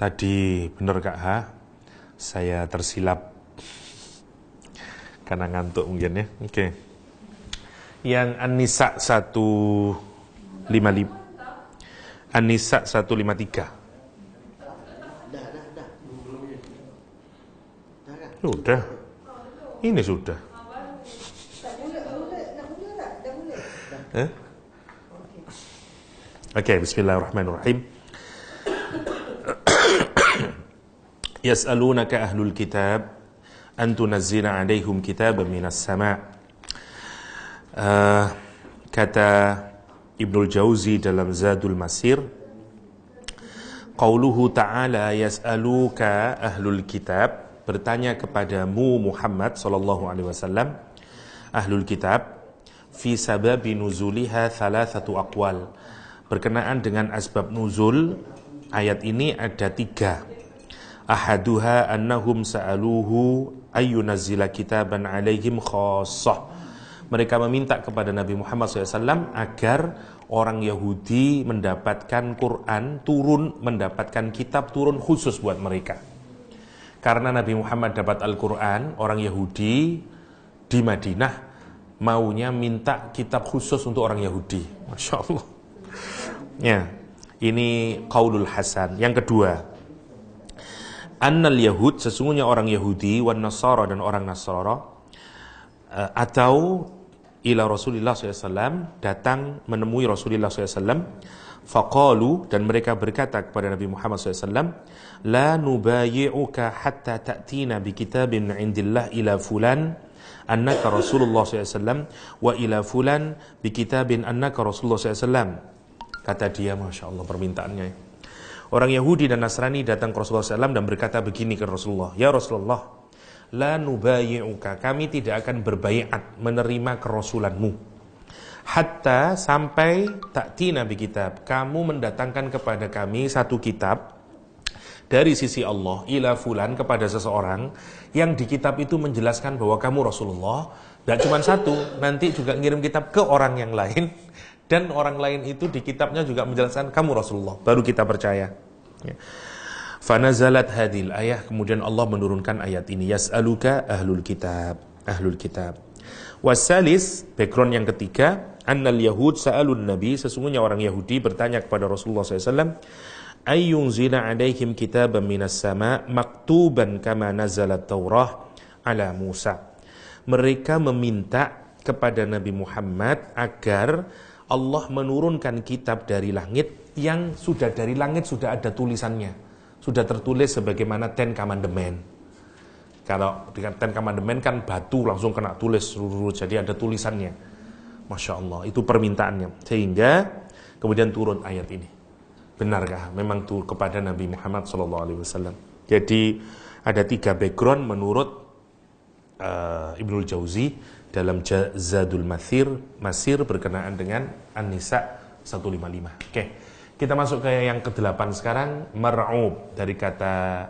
Tadi bener Kak Ha, saya tersilap karena ngantuk mungkin ya. Oke. Yang An-Nisa 155. An-Nisa 153. Sudah. Ini sudah. Oke, bismillahirrahmanirrahim. Yas'alunaka ahlul kitab an tunazzila 'alaihim kitaban minas sama'. Kata Ibnul Jauzi dalam Zadul Masir, qauluhu ta'ala yas'aluka ahlul kitab, bertanya kepadamu Muhammad sallallahu alaihi wasallam ahlul kitab, fi sababi nuzuliha thalathatu aqwal. Berkenaan dengan asbab nuzul ayat ini ada 3. Ahaduha annahum sa'aluhu ayyunazzila kitaban alaihim khassah. Mereka meminta kepada Nabi Muhammad SAW agar orang Yahudi mendapatkan Quran turun, mendapatkan kitab turun khusus buat mereka. Karena Nabi Muhammad dapat Al-Quran, orang Yahudi di Madinah maunya minta kitab khusus untuk orang Yahudi. Masya Allah. Ya, ini qaulul hasan. Yang kedua, annal Yahud, sesungguhnya orang Yahudi, wan Nasara dan orang Nasara, atau ila Rasulullah SAW, datang menemui Rasulullah SAW, faqalu, dan mereka berkata kepada Nabi Muhammad SAW, la nubayi'uka hatta ta'tina bi kitabin indillah ila fulan annaka Rasulullah SAW wa ila fulan bi kitabin annaka Rasulullah SAW. Kata dia, Masya Allah permintaannya. Orang Yahudi dan Nasrani datang ke Rasulullah SAW dan berkata begini ke Rasulullah, ya Rasulullah, la nubayi'uka, kami tidak akan berbaiat menerima kerasulanmu hatta sampai ta'tina bi kitab, kamu mendatangkan kepada kami satu kitab dari sisi Allah ila fulan, kepada seseorang yang di kitab itu menjelaskan bahwa kamu Rasulullah. Tidak cuma satu, nanti juga ngirim kitab ke orang yang lain, dan orang lain itu di kitabnya juga menjelaskan kamu Rasulullah, baru kita percaya. Fanazalat hadil ayah, kemudian Allah menurunkan ayat ini, yas'aluka ahlul kitab, ahlul kitab. Wasalis, background yang ketiga, annal yahud sa'alun nabi, sesungguhnya orang Yahudi bertanya kepada Rasulullah SAW, ayyunzila alaihim kitaban minas sama' maktuban kama nazalat Taurah ala Musa. Mereka meminta kepada Nabi Muhammad agar Allah menurunkan kitab dari langit yang sudah dari langit sudah ada tulisannya, sudah tertulis sebagaimana Ten Commandment. Kalau dengan Ten Commandment kan batu langsung kena tulis, jadi ada tulisannya. Masya Allah, itu permintaannya. Sehingga kemudian turun ayat ini. Benarkah memang tuh kepada Nabi Muhammad SAW? Jadi ada 3 background menurut Ibnul Jauzi dalam Zadul Masir berkenaan dengan An-Nisa 155. Oke, kita masuk ke yang ke-8 sekarang, mar'ub, dari kata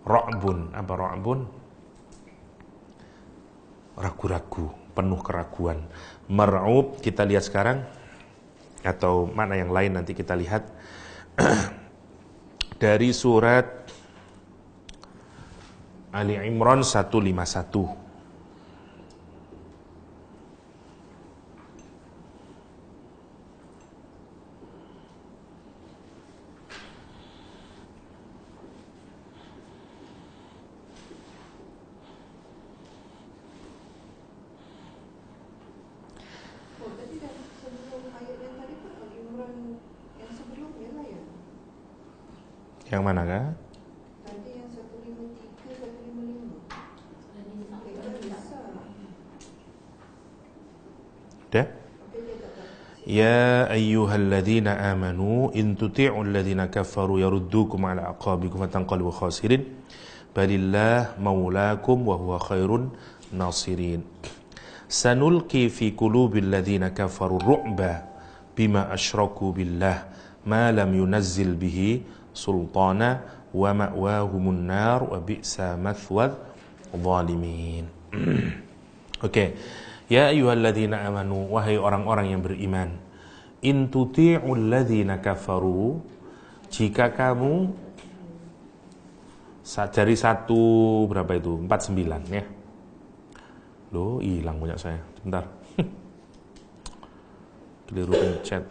ra'bun. Apa ra'bun? Ragu-ragu, penuh keraguan. Mar'ub kita lihat sekarang, atau mana yang lain nanti kita lihat. Dari surat Ali Imran 151. Yang mana kah? Tadi yang 153, 155. Udah? Ya ayyuhalladzina amanu in tuti'ul ladzina kafaru yaruddukum ala aqabikum fatanqalibu khasirin balillah maulakum wa huwa khairun nasirin. Sanulqi fi qulubil ladzina kafaru ru'ba bima asyraku billah ma lam yunazzil bihi sultana wa ma'wahumun nar wa bi'sa mathwad zalimin. Oke. Ya ayyuhalladzina amanu, wahai orang-orang yang beriman, in tuti'ul ladzina kafaru, jika kamu Dari satu berapa itu? 49 ya. Loh, hilang punya saya. Bentar. Keliru pencet.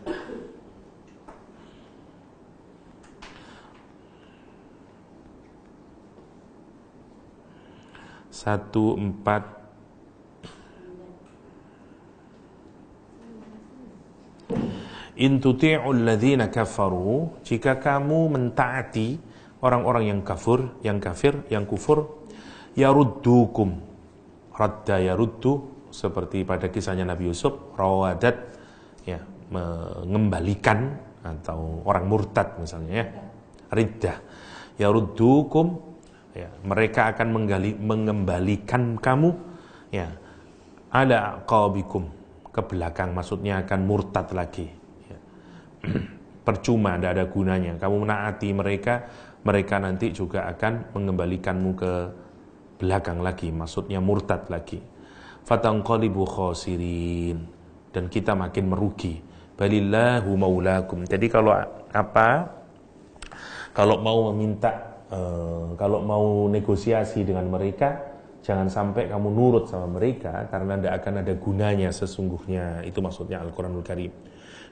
Satu empat. In tuti'ul ladzina kafaru, jika kamu mentaati orang-orang yang kafir, yang kufur, yaruddukum, radda yaruddu, seperti pada kisahnya Nabi Yusuf, rawadat, ya, mengembalikan, atau orang murtad misalnya ya, riddah, yaruddukum, ya, mereka akan mengembalikan kamu, ya, ala aqabikum, ke belakang, maksudnya akan murtad lagi. Percuma, tidak ada gunanya kamu menaati mereka, mereka nanti juga akan mengembalikanmu ke belakang lagi, maksudnya murtad lagi. Fatanqalibu khasirin, dan kita makin merugi. Balillahu maulakum. Jadi kalau mau meminta, kalau mau negosiasi dengan mereka, jangan sampai kamu nurut sama mereka, karena tidak akan ada gunanya sesungguhnya. Itu maksudnya Al-Quranul Karim.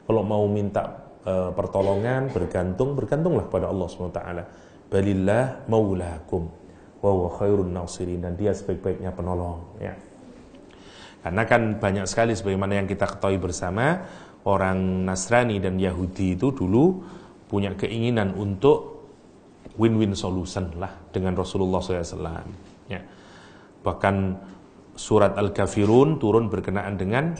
Kalau mau minta pertolongan, bergantunglah pada Allah SWT. Balillah maulakum wa huwa khairun nasirin, dan dia sebaik-baiknya penolong, ya. Karena kan banyak sekali sebagaimana yang kita ketahui bersama, orang Nasrani dan Yahudi itu dulu punya keinginan untuk win-win solution lah dengan Rasulullah SAW, ya. Bahkan surat Al-Kafirun turun berkenaan dengan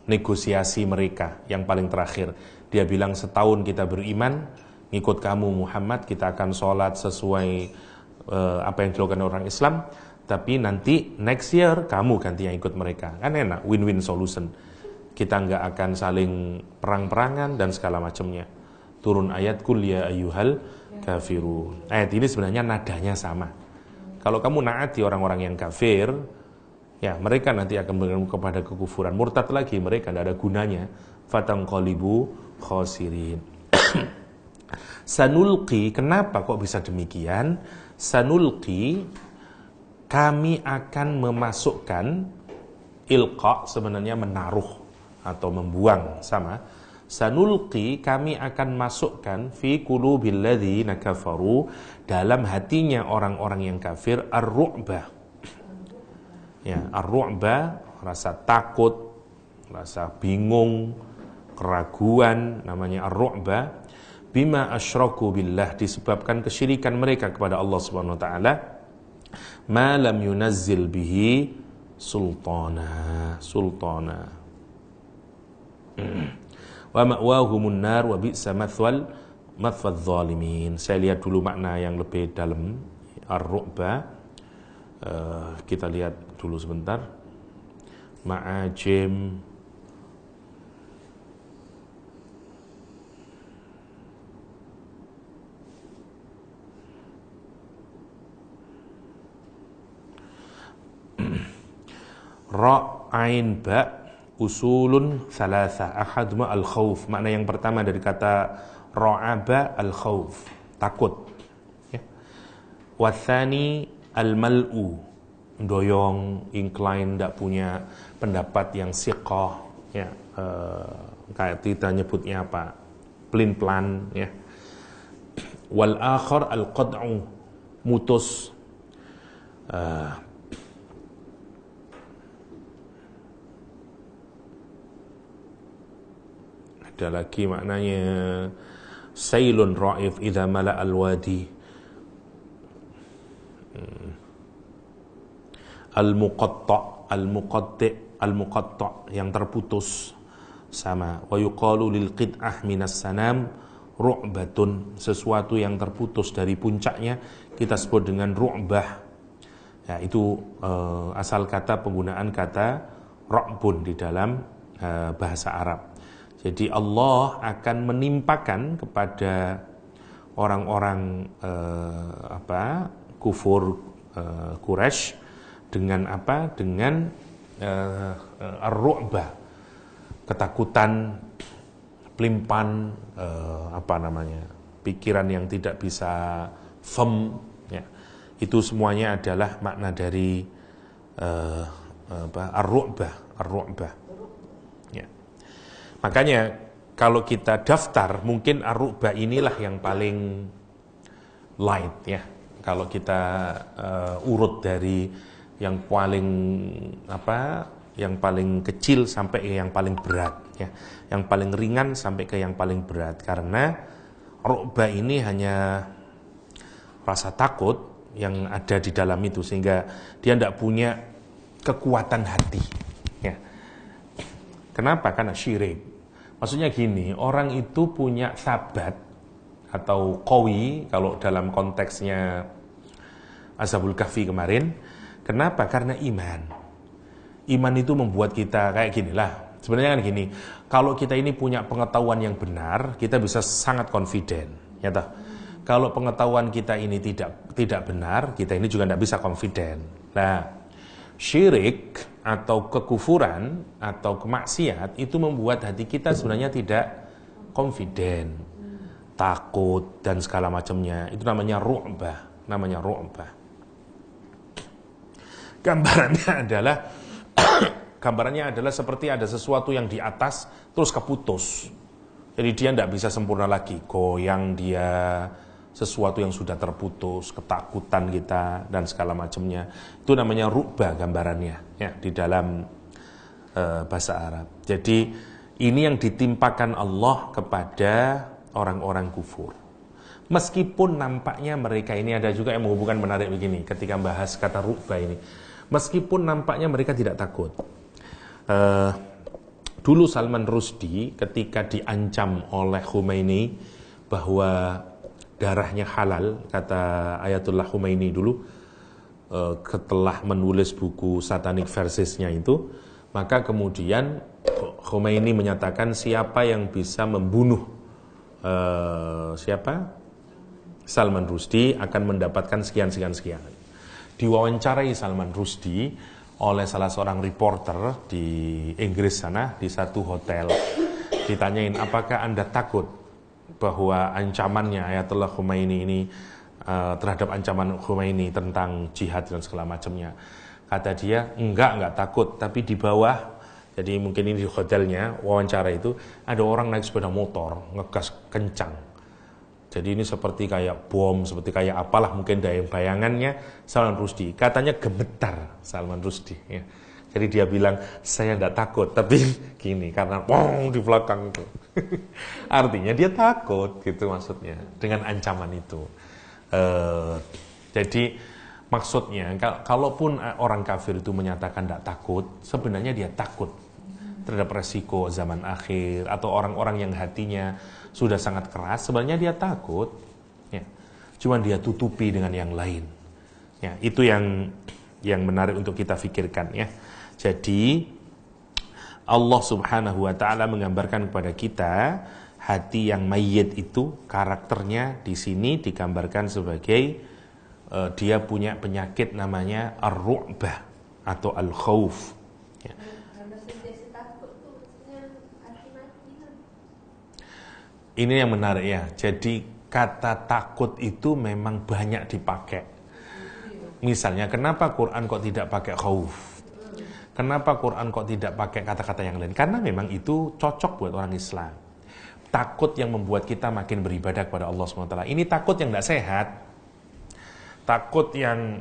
negosiasi mereka yang paling terakhir. Dia bilang, setahun kita beriman, ngikut kamu Muhammad, kita akan sholat sesuai apa yang dilakukan orang Islam, tapi nanti next year kamu ganti yang ikut mereka. Kan enak, win-win solution. Kita nggak akan saling perang-perangan dan segala macamnya. Turun ayat kul ya ayyuhal kafirun. Ayat ini sebenarnya nadanya sama. Kalau kamu naati orang-orang yang kafir, ya mereka nanti akan bergabung kepada kekufuran, murtad lagi, mereka tidak ada gunanya. Fatanqalibu khasirin. Sanulqi, kenapa kok bisa demikian? Sanulqi, kami akan memasukkan, ilqa sebenarnya menaruh atau membuang, sama. Sanulqi, kami akan masukkan fi qulubil ladzina kafaru, dalam hatinya orang-orang yang kafir, ar-ru'bah. Ya, ar-ru'bah, rasa takut, rasa bingung, keraguan, namanya ar-ru'bah. Bima asyraku billah, disebabkan kesyirikan mereka kepada Allah Subhanahu wa taala. Ma lam yunazzil bihi sultana. Wa ma'wahumun nar wa bi'sa mathwal zalimin. Saya lihat dulu makna yang lebih dalam ar-ru'bah. Kita lihat dulu sebentar. Ma'ajim ra ain ba usulun thalatha, ahaduma al khauf. Makna yang pertama dari kata ra'aba al khauf, takut, ya. Wathani al mal'u, doyong, incline, tidak punya pendapat yang siqah, ya, kayak kita nyebutnya apa, pelin-pelan, ya. Wal akhar al qad'u, mutus. Ada lagi maknanya sailun ra'if idza mala al wadi. Al-muqatta' yang terputus, sama. Wa yuqalu lil qit'ah minas sanam ru'batun, sesuatu yang terputus dari puncaknya kita sebut dengan ru'bah. Ya, itu asal kata, penggunaan kata ra'bun di dalam bahasa Arab. Jadi Allah akan menimpakan kepada orang-orang kufur Quraisy dengan apa? Dengan ar-ru'bah, ketakutan, pelimpan, pikiran yang tidak bisa firm, ya. Itu semuanya adalah makna dari ar-ru'bah. Ya. Makanya kalau kita daftar, mungkin ar-ru'bah inilah yang paling light ya. Kalau kita urut dari yang paling yang paling kecil sampai ke yang paling berat ya. Yang paling ringan sampai ke yang paling berat, karena ru'bah ini hanya rasa takut yang ada di dalam itu, sehingga dia tidak punya kekuatan hati ya. Kenapa? Karena syirik. Maksudnya gini, orang itu punya sabat atau qawi kalau dalam konteksnya Ashabul Kahfi kemarin. Kenapa? Karena iman. Iman itu membuat kita kayak ginilah. Sebenarnya kan gini, kalau kita ini punya pengetahuan yang benar, kita bisa sangat confident ya toh. Kalau pengetahuan kita ini tidak benar, kita ini juga tidak bisa confident. Nah, syirik atau kekufuran atau kemaksiat itu membuat hati kita sebenarnya tidak confident, takut dan segala macamnya. Itu namanya ru'bah, Gambarannya adalah seperti ada sesuatu yang di atas terus keputus. Jadi dia tidak bisa sempurna lagi, goyang dia, sesuatu yang sudah terputus, ketakutan kita dan segala macamnya. Itu namanya ru'bah gambarannya ya di dalam bahasa Arab. Jadi ini yang ditimpakan Allah kepada orang-orang kufur. Meskipun nampaknya mereka ini, ada juga yang menghubungkan menarik begini ketika bahas kata ru'bah ini. Meskipun nampaknya mereka tidak takut. Dulu Salman Rushdie ketika diancam oleh Khomeini bahwa darahnya halal, kata Ayatullah Khomeini dulu setelah menulis buku Satanic Verses-nya itu, maka kemudian Khomeini menyatakan siapa yang bisa membunuh Salman Rushdie akan mendapatkan sekian. Diwawancarai Salman Rushdie oleh salah seorang reporter di Inggris sana, di satu hotel. Ditanyain, apakah Anda takut bahwa ancamannya Ayatullah Khomeini ini terhadap ancaman Khomeini tentang jihad dan segala macamnya. Kata dia, enggak takut, tapi di bawah, jadi mungkin ini di hotelnya, wawancara itu, ada orang naik sepeda motor, ngegas kencang. Jadi ini seperti kayak bom, seperti kayak apalah mungkin dari bayangannya Salman Rushdie. Katanya gemetar Salman Rushdie ya. Jadi dia bilang, saya tidak takut, tapi gini, karena di belakang itu. Artinya dia takut, gitu maksudnya, dengan ancaman itu. Jadi maksudnya, kalaupun orang kafir itu menyatakan tidak takut, sebenarnya dia takut terhadap resiko zaman akhir, atau orang-orang yang hatinya sudah sangat keras, sebenarnya dia takut. Ya. Cuman dia tutupi dengan yang lain. Ya, itu yang menarik untuk kita pikirkan ya. Jadi Allah Subhanahu wa taala menggambarkan kepada kita hati yang mayyit itu, karakternya di sini digambarkan sebagai dia punya penyakit namanya ar-ru'bah atau al-khauf. Ya. Ini yang menarik ya. Jadi kata takut itu memang banyak dipakai. Misalnya, kenapa Quran kok tidak pakai khauf? Kenapa Quran kok tidak pakai kata-kata yang lain? Karena memang itu cocok buat orang Islam. Takut yang membuat kita makin beribadah kepada Allah SWT. Ini takut yang tidak sehat. Takut yang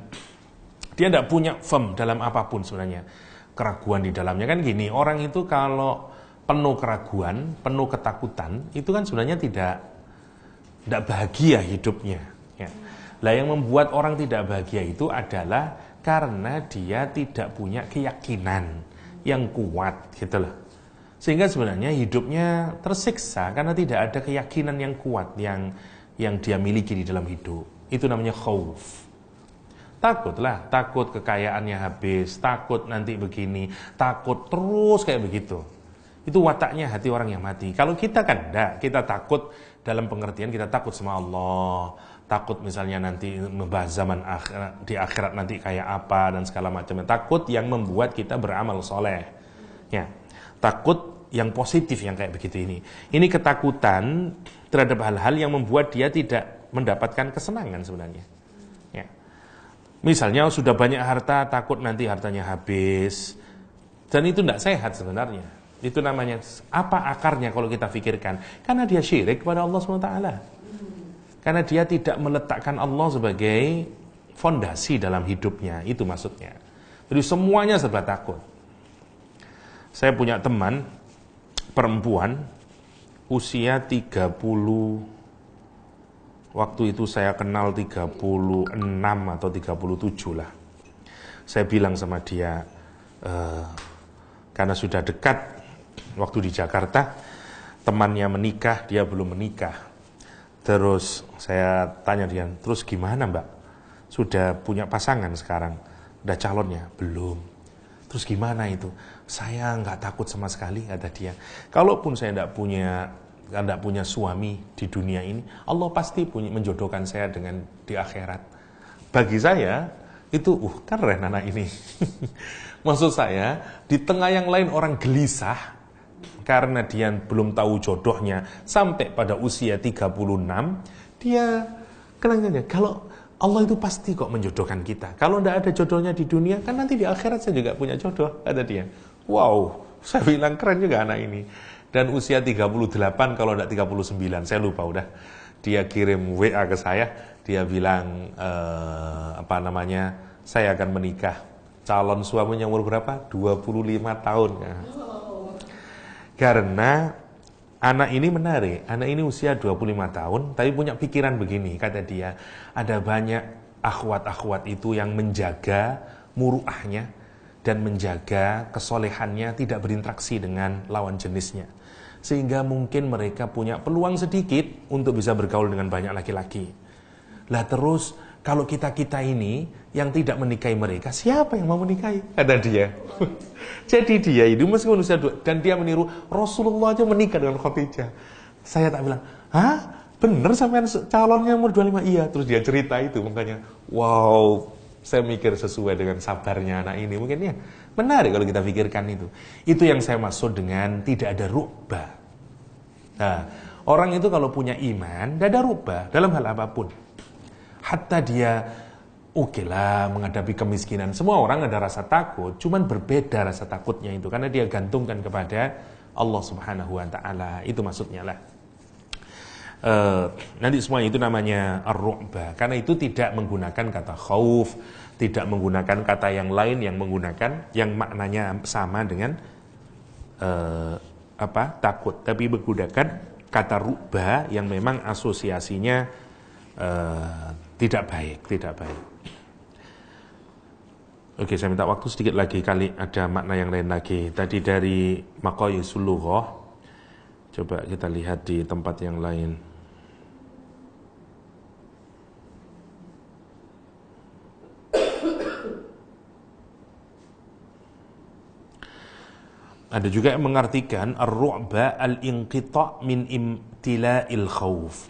dia tidak punya firm dalam apapun sebenarnya. Keraguan di dalamnya kan gini. Orang itu kalau penuh keraguan, penuh ketakutan, itu kan sebenarnya tidak bahagia hidupnya. Ya. Lah yang membuat orang tidak bahagia itu adalah karena dia tidak punya keyakinan yang kuat, gitu loh. Sehingga sebenarnya hidupnya tersiksa karena tidak ada keyakinan yang kuat yang dia miliki di dalam hidup. Itu namanya khauf. Takutlah, takut kekayaannya habis, takut nanti begini, takut terus kayak begitu. Itu wataknya hati orang yang mati. Kalau kita kan enggak, kita takut dalam pengertian kita takut sama Allah, takut misalnya nanti membahas zaman akhirat, di akhirat nanti kayak apa dan segala macamnya. Takut yang membuat kita beramal soleh. Ya, takut yang positif yang kayak begitu ini. Ini ketakutan terhadap hal-hal yang membuat dia tidak mendapatkan kesenangan sebenarnya. Ya. Misalnya sudah banyak harta, takut nanti hartanya habis. Dan itu tidak sehat sebenarnya. Itu namanya, apa akarnya kalau kita pikirkan? Karena dia syirik kepada Allah SWT. Karena dia tidak meletakkan Allah sebagai fondasi dalam hidupnya. Itu maksudnya. Jadi semuanya serba takut. Saya punya teman perempuan usia 30, waktu itu saya kenal 36 atau 37 lah. Saya bilang sama dia, karena sudah dekat, waktu di Jakarta, temannya menikah, dia belum menikah. Terus saya tanya dia, terus gimana mbak? Sudah punya pasangan sekarang? Udah calonnya? Belum. Terus gimana itu? Saya nggak takut sama sekali, kata dia. Kalaupun saya nggak punya suami di dunia ini, Allah pasti menjodohkan saya dengan di akhirat. Bagi saya itu keren anak ini. Maksud saya, di tengah yang lain orang gelisah karena dia belum tahu jodohnya sampai pada usia 36, dia kenangannya kalau Allah itu pasti kok menjodohkan kita. Kalau tidak ada jodohnya di dunia, kan nanti di akhirat saya juga punya jodoh, kata dia. Wow, saya bilang keren juga anak ini. Dan usia 38 kalau tidak 39, saya lupa udah. Dia kirim WA ke saya, dia bilang saya akan menikah. Calon suaminya umur berapa? 25 tahun. Ya. Karena anak ini menarik, anak ini usia 25 tahun, tapi punya pikiran begini, kata dia, ada banyak akhwat-akhwat itu yang menjaga muruahnya dan menjaga kesolehannya tidak berinteraksi dengan lawan jenisnya. Sehingga mungkin mereka punya peluang sedikit untuk bisa bergaul dengan banyak laki-laki. Lah terus, kalau kita-kita ini yang tidak menikahi mereka, siapa yang mau menikahi? Kata dia. Jadi dia itu meskipun usia 2, dan dia meniru Rasulullah aja menikah dengan Khadijah. Saya tak bilang, hah? Bener sampean calonnya umur 25? Iya. Terus dia cerita itu, makanya wow, saya mikir sesuai dengan sabarnya anak ini. Mungkin ya menarik kalau kita pikirkan itu. Itu yang saya maksud dengan tidak ada ru'bah. Nah, orang itu kalau punya iman, tidak ada ru'bah dalam hal apapun. Hatta dia oke lah menghadapi kemiskinan. Semua orang ada rasa takut, cuman berbeda rasa takutnya itu karena dia gantungkan kepada Allah Subhanahu wa taala. Itu maksudnya lah. Nanti semua itu namanya ar-ru'bah. Karena itu tidak menggunakan kata khauf, tidak menggunakan kata yang lain yang menggunakan yang maknanya sama dengan takut, tapi menggunakan kata ru'bah yang memang asosiasinya tidak baik. Oke, saya minta waktu sedikit lagi kali ada makna yang lain lagi. Tadi dari Maqayisul Lughah, coba kita lihat di tempat yang lain. Ada juga yang mengartikan ar-ru'ba al-inqita' min imtila'il khauf.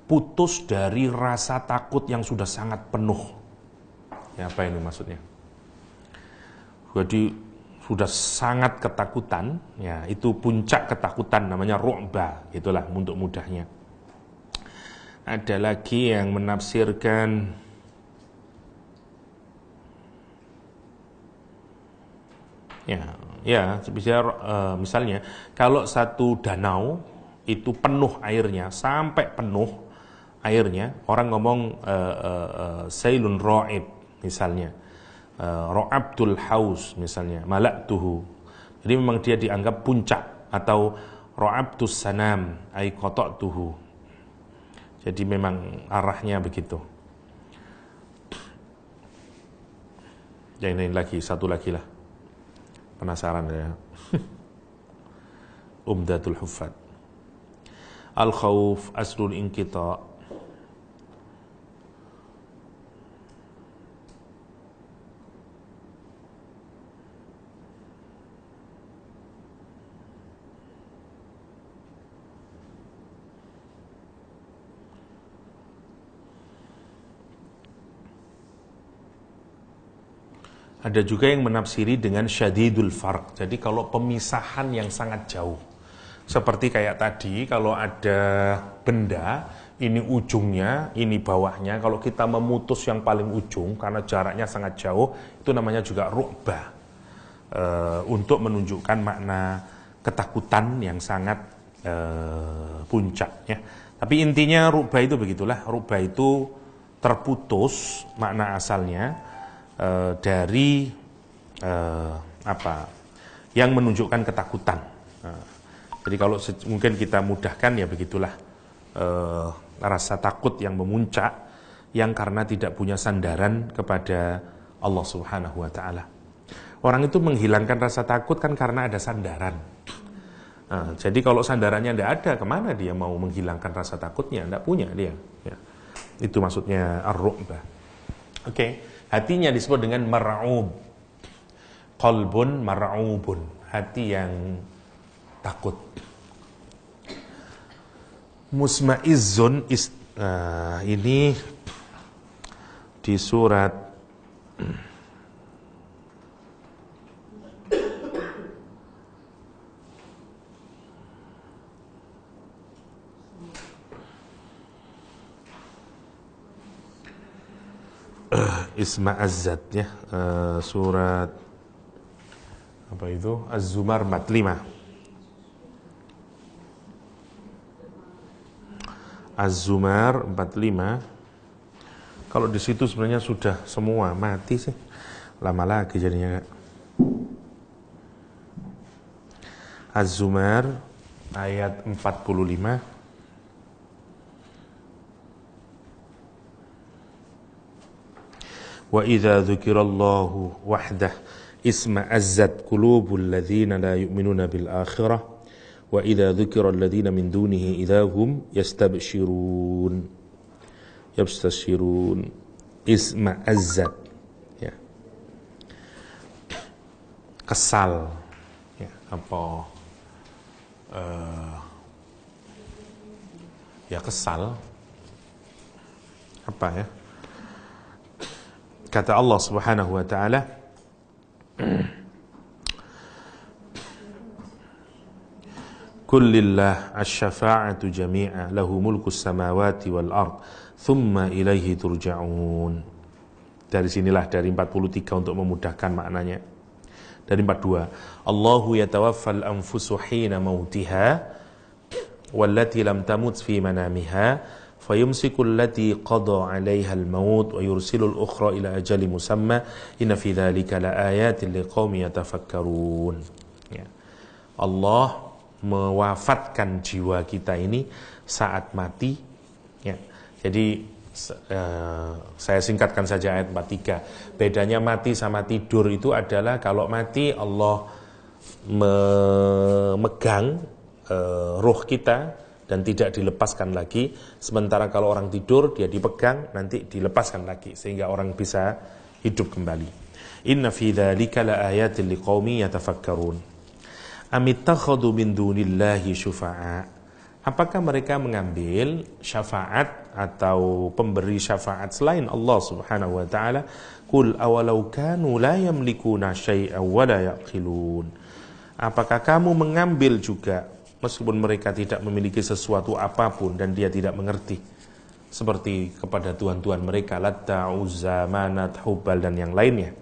Putus dari rasa takut yang sudah sangat penuh. Ya, apa ini maksudnya? Jadi sudah sangat ketakutan, ya itu puncak ketakutan namanya ru'ba, itulah untuk mudahnya. Ada lagi yang menafsirkan misalnya kalau satu danau itu penuh airnya, sampai penuh airnya, orang ngomong sailun ra'ib misalnya, ra'abtul haus misalnya, malaktuhu. Jadi memang dia dianggap puncak, atau ra'abtus sanam ay qata'tuhu. Jadi memang arahnya begitu. Jangan lagi, satu lagi lah. Penasaran ya. Umdatul Huffaz. Al-khawf aslul inqita'. Ada juga yang menafsiri dengan syadidul farq. Jadi kalau pemisahan yang sangat jauh. Seperti kayak tadi, kalau ada benda ini ujungnya, ini bawahnya. Kalau kita memutus yang paling ujung karena jaraknya sangat jauh, itu namanya juga ru'bah. Untuk menunjukkan makna ketakutan yang sangat puncak ya. Tapi intinya ru'bah itu begitulah. Ru'bah itu terputus makna asalnya dari yang menunjukkan ketakutan. Jadi kalau mungkin kita mudahkan ya begitulah, rasa takut yang memuncak yang karena tidak punya sandaran kepada Allah Subhanahu wa taala. Orang itu menghilangkan rasa takut kan karena ada sandaran. Jadi kalau sandarannya tidak ada, kemana dia mau menghilangkan rasa takutnya? Tidak punya dia. Ya. Itu maksudnya ar-ru'bah. Oke, hatinya disebut dengan mar'ub. Qalbun mar'ubun, hati yang takut. Musma'izzun ini di surat Isma'azzat ya, surat apa itu? Az-Zumar 45. Az-Zumar 45. Kalau di situ sebenarnya sudah semua mati sih. Lama lagi jadinya. Az-Zumar ayat 45. Wa idza dzukirallahu wahdah isma'azzat qulubul ladzina la yu'minuna bil akhirah wa idza dzukira alladzina min dunihi idahum yastabshirun isma'azzat ya, kesal ya, ya kesal apa ya, kata Allah Subhanahu wa taala, Kullillah asy-syafa'atu jami'a lahu mulkus samawati wal ard thumma ilaihi turja'un. Dari sinilah dari 43 untuk memudahkan maknanya. Dari 42, Allahu yatawaffal anfusu hina mautiha wallati lam tamut fi manamiha fayumsiku allati qada 'alaiha al-maut wa yursilu al-ukhra ila ajali musamma inna fi dzalika laayatin liqaumin yatafakkarun. Ya. Allah mewafatkan jiwa kita ini saat mati ya. Jadi saya singkatkan saja ayat 43. Bedanya mati sama tidur itu adalah kalau mati Allah memegang ruh kita dan tidak dilepaskan lagi, sementara kalau orang tidur dia dipegang nanti dilepaskan lagi sehingga orang bisa hidup kembali. Inna fi dzalika laayatin liqaumin yatafakkarun. Amittakhadhu min dunillahi syufa'a. Apakah mereka mengambil syafaat atau pemberi syafaat selain Allah Subhanahu wa taala? Qul awalau kanu la yamlikuna syai'an wa la yaqilun. Apakah kamu mengambil juga meskipun mereka tidak memiliki sesuatu apapun dan dia tidak mengerti, seperti kepada tuhan-tuhan mereka Latta, Uzza, Manat, Hubal dan yang lainnya.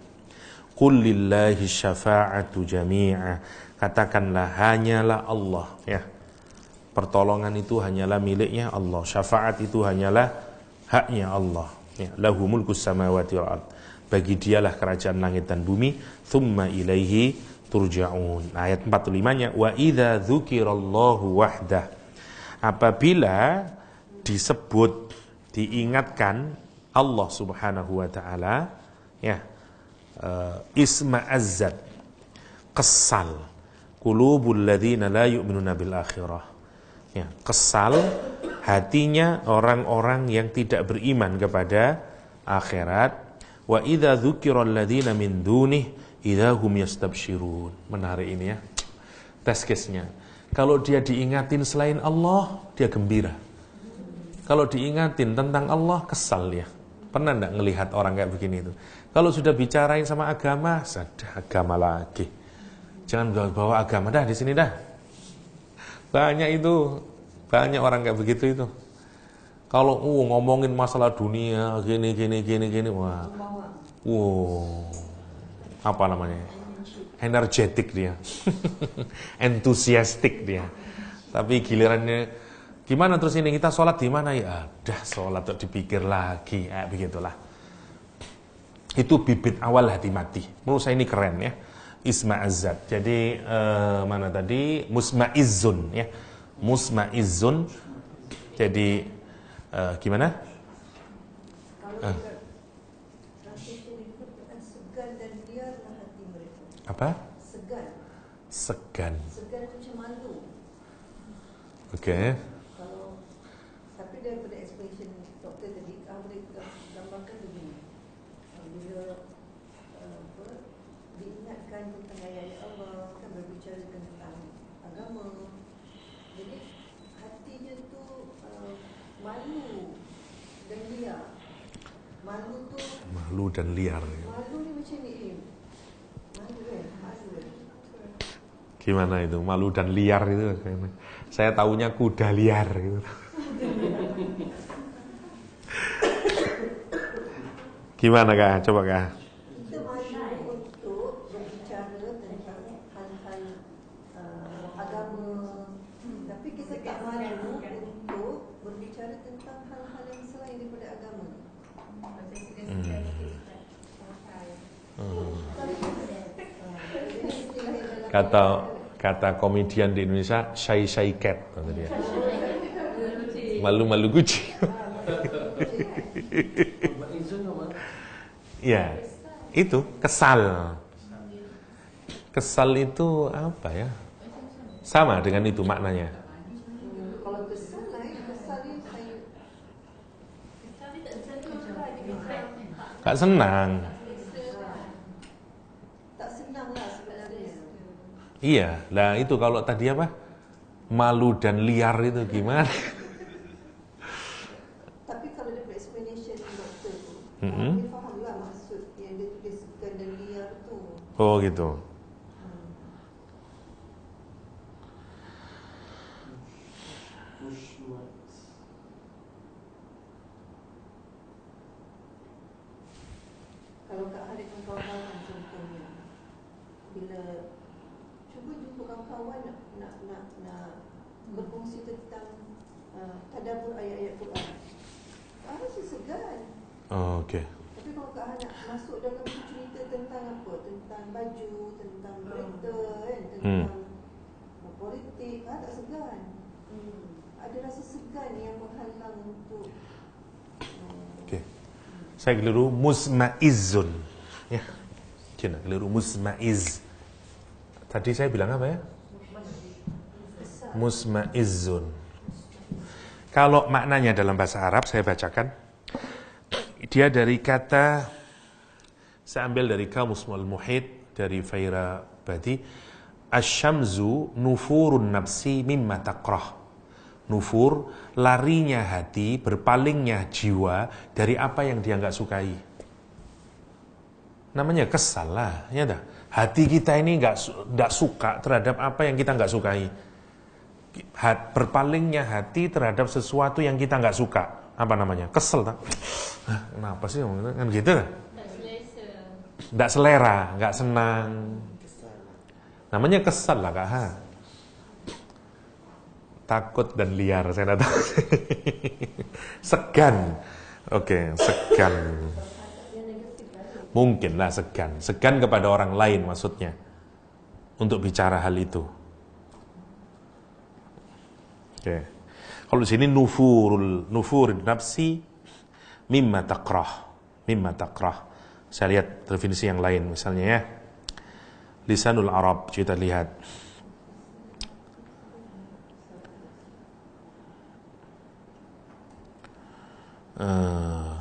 Qul lillahi syafa'atu jami'a. Katakanlah hanyalah Allah ya. Pertolongan itu hanyalah miliknya Allah. Syafaat itu hanyalah haknya Allah ya. Lahu mulkus samawati wal ard. Bagi dialah kerajaan langit dan bumi. Thumma ilaihi turja'un. Ayat 45-nya, wa idza dzukirallahu wahdah. Apabila disebut, diingatkan Allah Subhanahu wa taala ya, isma'azzat, kesal qulubul ladzina la yu'minuna bil akhirah. Ya, kesal hatinya orang-orang yang tidak beriman kepada akhirat. Wa idza dzukiral ladzina min dunihi idahum yastabshirun. Menarik ini ya. Test case-nya. Kalau dia diingatin selain Allah, dia gembira. Kalau diingatin tentang Allah, kesal dia. Pernah enggak ngelihat orang kayak begini itu? Kalau sudah bicarain sama agama, sudah agama lagi. Jangan bawa agama dah di sini dah. Banyak orang kayak begitu itu. Kalau ngomongin masalah dunia gini, wah, apa namanya? Energetik dia, entusiastik dia. Tapi gilirannya gimana terus ini kita sholat di mana ya? Dah sholat tuh dipikir lagi, begitulah. Itu bibit awal hati mati. Menurut saya ini keren ya. Isma'azzat. Jadi mana tadi? Musma'izzun ya. Musma'izzun. Jadi gimana? Kalau translation itu segan dan liarlah hati mereka. Apa? Segan. Segan. Segan itu macam malu. Oke. Kalau tapi daripada explanation doktor tadi, boleh gambarkan begini. Bila diingatkan tentang ayat Allah, kan berbicara tentang agama. Jadi hatinya tu malu dan liar. Malu tu Malu dan liar. malu ni macam ni. Malu kan? Malu kan? Gimana itu? Malu dan liar itu. Saya taunya kuda liar gitu. Gimana Kak? Coba Kak. Kita malu untuk berbicara tentang hal-hal agama, tapi kita tak malu untuk berbicara tentang hal-hal yang selain daripada agama. Kata komedian di Indonesia, shy cat kata dia. Malu kucing. Ya, itu kesal. Kesal itu apa ya? Sama dengan itu maknanya. Kalau kesal lain, kesal ni saya Gak senang. tak senang lah sebenarnya. Iya, lah itu kalau tadi apa? Malu dan liar itu gimana? Tapi kalau dia explanation doktor tu, dia faham lah maksud yang dia tulis segan dan liar tu. Oh gitu. Kalau Kak Harif dengan kawan-kawan contohnya, bila cuba jumpa kawan-kawan nak berkongsi tentang tadabbur ayat-ayat Quran, rasa segan. Oh, okey. Tapi kalau Kak Har nak masuk dalam cerita tentang apa, tentang baju, tentang kereta kan, tentang politik, tak segan. Ada rasa segan yang menghalang untuk Okey. Saya keliru musma'izzun. Ya. Kena keliru musma'iz. Tadi saya bilang apa ya? Musma'izzun. Kalau maknanya dalam bahasa Arab saya bacakan. Dia dari kata, saya ambil dari Kamus Al-Muhit dari Faira Badi, Asyamzu nufurun nafsi mimma taqrah. Nufur, larinya hati, berpalingnya jiwa dari apa yang dia nggak sukai. Namanya kesal lah, ya dah. Hati kita ini nggak suka terhadap apa yang kita nggak sukai. Berpalingnya hati terhadap sesuatu yang kita nggak suka. Apa namanya? Kesel tak? Kenapa sih kan gitu kan? Nggak selera, nggak senang. Namanya kesal lah Kak. Takut dan liar, saya tidak tahu. Segan. Oke, segan. Mungkin lah segan. Segan kepada orang lain maksudnya. Untuk bicara hal itu. Oke. Kalau di sini nufurul nafsi mimma taqrah. Mimma taqrah. Saya lihat definisi yang lain misalnya ya. Lisanul Arab, kita lihat.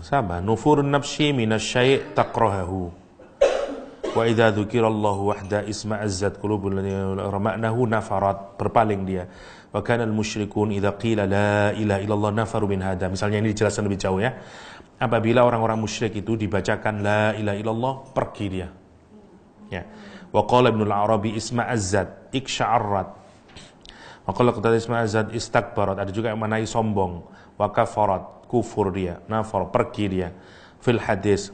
Sama nufurun nafsi minasyai' taqrahahu wa idza dzukirallahu wahda isma'azzat qulubul ladzina rama'nahu nafarat, berpaling dia. Wa kana al-musyrikun idza qila la ilaha illallah nafaru min hada. Misalnya ini dijelaskan lebih jauh ya. Apabila orang-orang musyrik itu dibacakan la ilaha illallah, pergi dia. Ya. Wa qala Ibnu al-Arabi isma'azzat iksha'arrat. Wa qala qad isma'azzat istakbarat. Ada juga yang menai sombong. Wa kafarat, kufur dia, nafar, pergi dia. Fil hadis,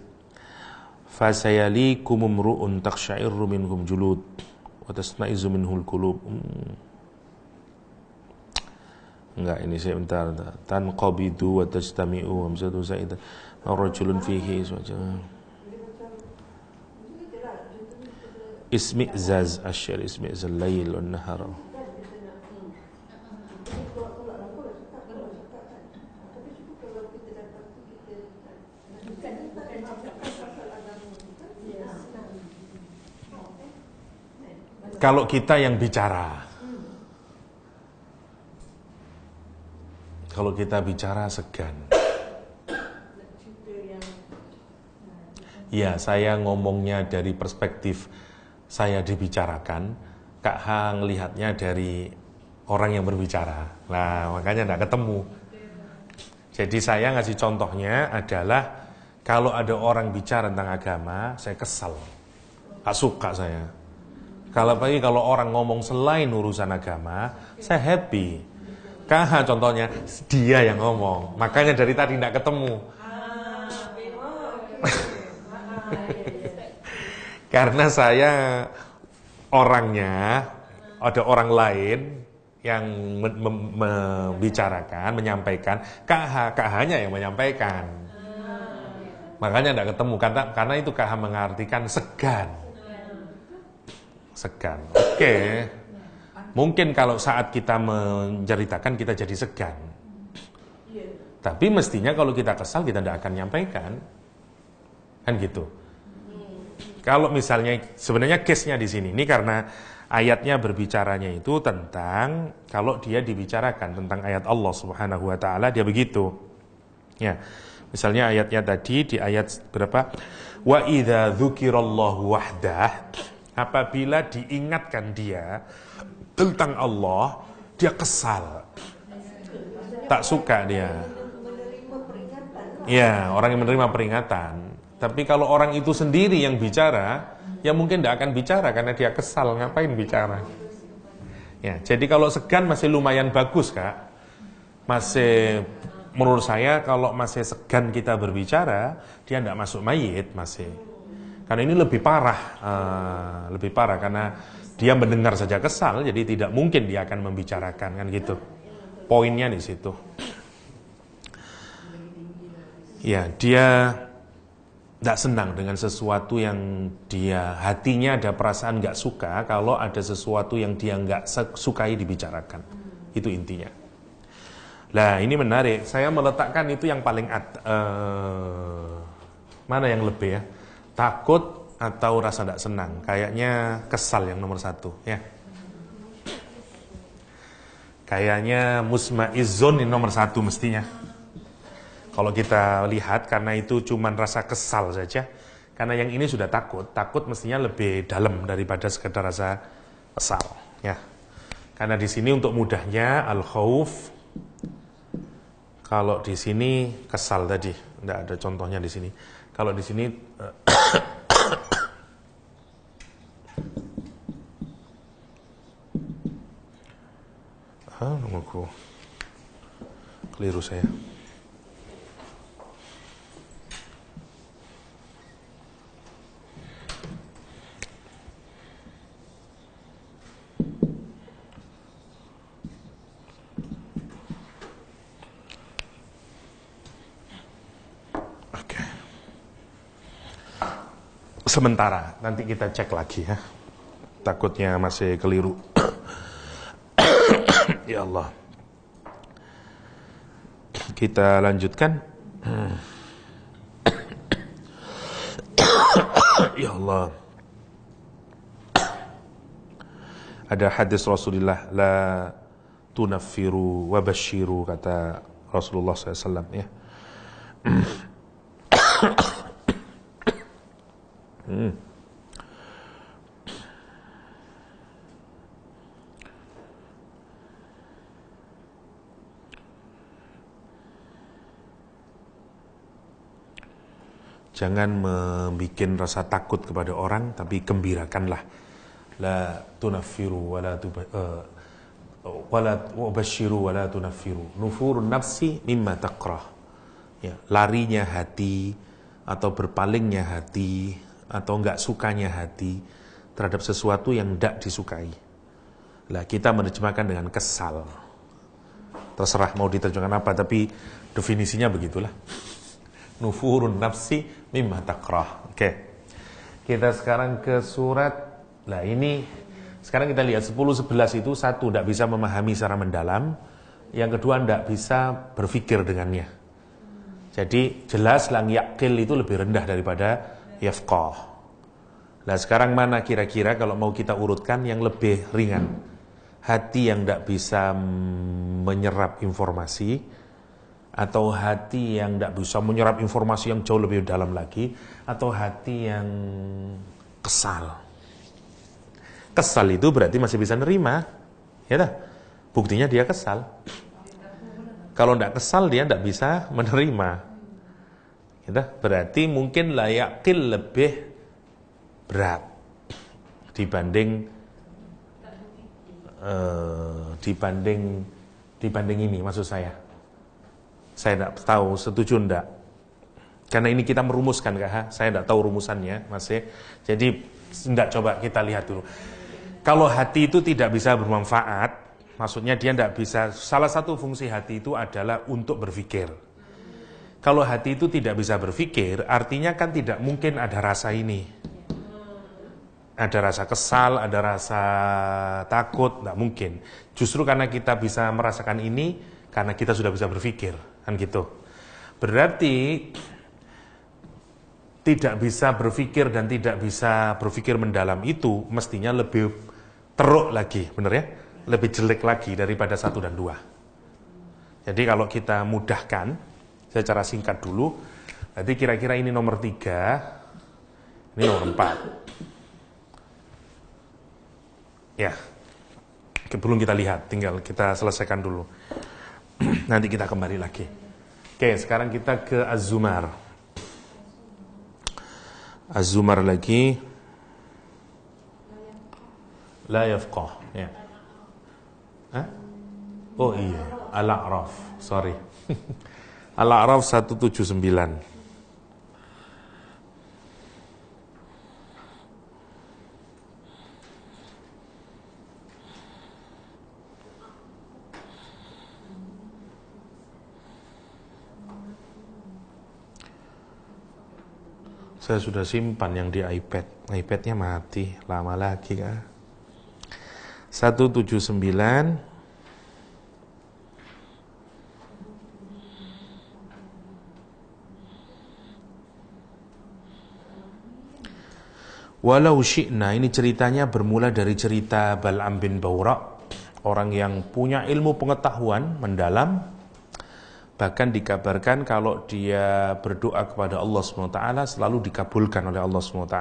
fasayalikum umru'un taksyairru minhum julud wa tasma'izu minhul qulub. Enggak, ini saya bentar. Tanqabidu wa tajtami'u hamzatu zaidah rajulun fihi ismi'zaz asyir ismi'zal lail wan nahar. Kalau kita yang bicara, kalau kita bicara segan. Ya, saya ngomongnya dari perspektif saya dibicarakan, Kak Hang lihatnya dari orang yang berbicara. Nah, makanya tidak ketemu. Jadi saya ngasih contohnya adalah kalau ada orang bicara tentang agama, saya kesal, gak suka saya. Kalau orang ngomong selain urusan agama, saya happy. KH contohnya, dia yang ngomong. Makanya dari tadi tidak ketemu. Karena saya orangnya, ada orang lain yang membicarakan, menyampaikan, KH-nya yang menyampaikan. Makanya tidak ketemu, karena itu KH mengartikan segan. Segan. Oke. Mungkin kalau saat kita menceritakan kita jadi segan. Tapi mestinya kalau kita kesal kita tidak akan nyampaikan. Kan gitu. Kalau misalnya sebenarnya case-nya di sini ini karena ayatnya berbicaranya itu tentang kalau dia dibicarakan tentang ayat Allah Subhanahu wa taala dia begitu. Ya. Misalnya ayatnya tadi di ayat berapa? Wa idza dzukirallahu wahdah, apabila diingatkan dia tentang Allah, dia kesal. Tak suka dia. Ya, orang yang menerima peringatan. Tapi kalau orang itu sendiri yang bicara, ya mungkin tidak akan bicara karena dia kesal. Ngapain bicara? Ya, jadi kalau segan masih lumayan bagus, Kak. Masih, menurut saya kalau masih segan kita berbicara, dia tidak masuk mayit masih. Karena ini lebih parah karena dia mendengar saja kesal, jadi tidak mungkin dia akan membicarakan, kan gitu. Poinnya di situ. Ya, dia tidak senang dengan sesuatu yang dia hatinya ada perasaan nggak suka kalau ada sesuatu yang dia nggak sukai dibicarakan. Itu intinya. Nah, ini menarik. Saya meletakkan itu yang paling mana yang lebih ya? Takut atau rasa tidak senang? Kayaknya kesal yang nomor 1 ya. Kayaknya musma'izzun ini nomor 1 mestinya. Kalau kita lihat karena itu cuma rasa kesal saja. Karena yang ini sudah takut mestinya lebih dalam daripada sekedar rasa kesal ya. Karena di sini untuk mudahnya al-khauf. Kalau di sini kesal tadi, tidak ada contohnya di sini. Kalau di sini nunggu keliru saya. Oke. Sementara, nanti kita cek lagi ya. Takutnya masih keliru. Ya Allah. Kita lanjutkan. Ya Allah. Ada hadis Rasulullah, la tunaffiru wa basyiru, kata Rasulullah SAW ya. Jangan membuat rasa takut kepada orang, tapi gembirakanlah. La tunaffiru wa la tubashiru wa la tunaffiru. Nufurun nafsi mimma takrah. ya, larinya hati atau berpalingnya hati atau enggak sukanya hati terhadap sesuatu yang tidak disukai. Lah kita menerjemahkan dengan kesal. Terserah mau diterjemahkan apa, tapi definisinya begitulah. Nufurun nafsi mimma takrah. Oke. Kita sekarang ke surat. Lah ini sekarang kita lihat 10-11 itu, satu tidak bisa memahami secara mendalam, yang kedua tidak bisa berpikir dengannya. Jadi jelas lang yakil itu lebih rendah daripada yafqah. Nah sekarang mana kira-kira kalau mau kita urutkan yang lebih ringan? Hati yang tidak bisa menyerap informasi, atau hati yang tidak bisa menyerap informasi yang jauh lebih dalam lagi, atau hati yang kesal. Kesal itu berarti masih bisa nerima, ya dah. Buktinya dia kesal. Kalau tidak kesal dia tidak bisa menerima. Ya, berarti mungkin layakil lebih berat dibanding ini, maksud saya. Saya tidak tahu setuju enggak. Karena ini kita merumuskan, Kak. Saya tidak tahu rumusannya, masih. Jadi enggak, coba kita lihat dulu. Kalau hati itu tidak bisa bermanfaat, maksudnya dia tidak bisa. Salah satu fungsi hati itu adalah untuk berpikir. Kalau hati itu tidak bisa berpikir, artinya kan tidak mungkin ada rasa ini. Ada rasa kesal, ada rasa takut, tidak mungkin. Justru karena kita bisa merasakan ini, karena kita sudah bisa berpikir, kan gitu. Berarti tidak bisa berpikir dan tidak bisa berpikir mendalam itu mestinya lebih teruk lagi, benar ya? Lebih jelek lagi daripada 1 dan 2. Jadi kalau kita mudahkan, secara singkat dulu, nanti kira-kira ini nomor 3, ini nomor 4. Ya, belum kita lihat, tinggal kita selesaikan dulu. Nanti kita kembali lagi. Oke, sekarang kita ke Az-Zumar. Az-Zumar lagi. La yafqah. Ya. Hah? Oh iya, Al-A'raf. Sorry. Al-A'raf 179. Saya sudah simpan yang di iPad. iPadnya mati, lama lagi kan. 179. Walau syi'na, ini ceritanya bermula dari cerita Bal'am bin Bawra, orang yang punya ilmu pengetahuan mendalam. Bahkan dikabarkan kalau dia berdoa kepada Allah SWT selalu dikabulkan oleh Allah SWT.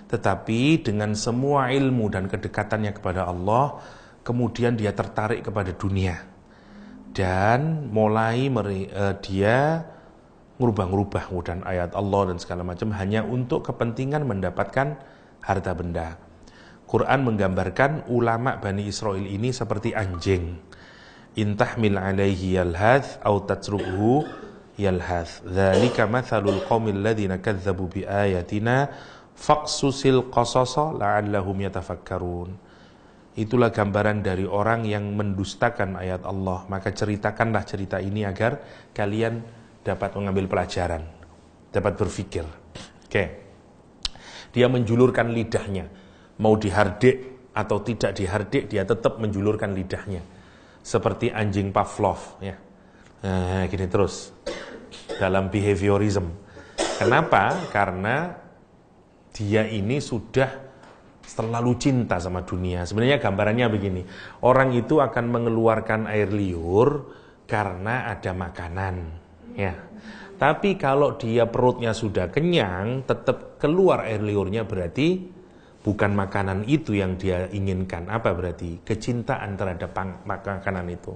Tetapi dengan semua ilmu dan kedekatannya kepada Allah, kemudian dia tertarik kepada dunia. Dan mulai dia ngubah-ngubah dan ayat Allah dan segala macam hanya untuk kepentingan mendapatkan harta benda. Quran menggambarkan ulama Bani Israel ini seperti anjing. Intahmil alaihi yalhath au tatrukhu yalhath. Dzalika mathalul qaumil ladzina kadzdzabu biayatina faqsusil qasasa la'allahum yatafakkarun. Itulah gambaran dari orang yang mendustakan ayat Allah. Maka ceritakanlah cerita ini agar kalian dapat mengambil pelajaran, dapat berpikir. Oke. Dia menjulurkan lidahnya. Mau dihardik atau tidak dihardik, dia tetap menjulurkan lidahnya. Seperti anjing Pavlov, ya. Gini terus dalam behaviorism. Kenapa? Karena dia ini sudah terlalu cinta sama dunia. Sebenarnya gambarannya begini, orang itu akan mengeluarkan air liur karena ada makanan, ya. Tapi kalau dia perutnya sudah kenyang, tetap keluar air liurnya, berarti bukan makanan itu yang dia inginkan. Apa berarti? Kecintaan terhadap makanan itu.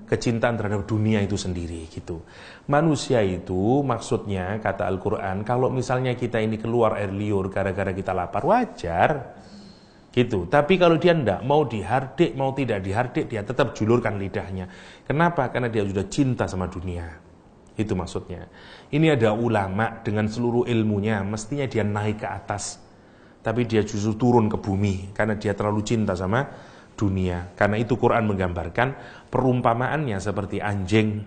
Kecintaan terhadap dunia itu sendiri gitu. Manusia itu maksudnya kata Al-Quran, kalau misalnya kita ini keluar air liur gara-gara kita lapar, wajar gitu. Tapi kalau dia tidak mau dihardik, mau tidak dihardik, dia tetap julurkan lidahnya. Kenapa? Karena dia sudah cinta sama dunia. Itu maksudnya. Ini ada ulama dengan seluruh ilmunya, mestinya dia naik ke atas. Tapi dia justru turun ke bumi, karena dia terlalu cinta sama dunia. Karena itu Quran menggambarkan perumpamaannya seperti anjing.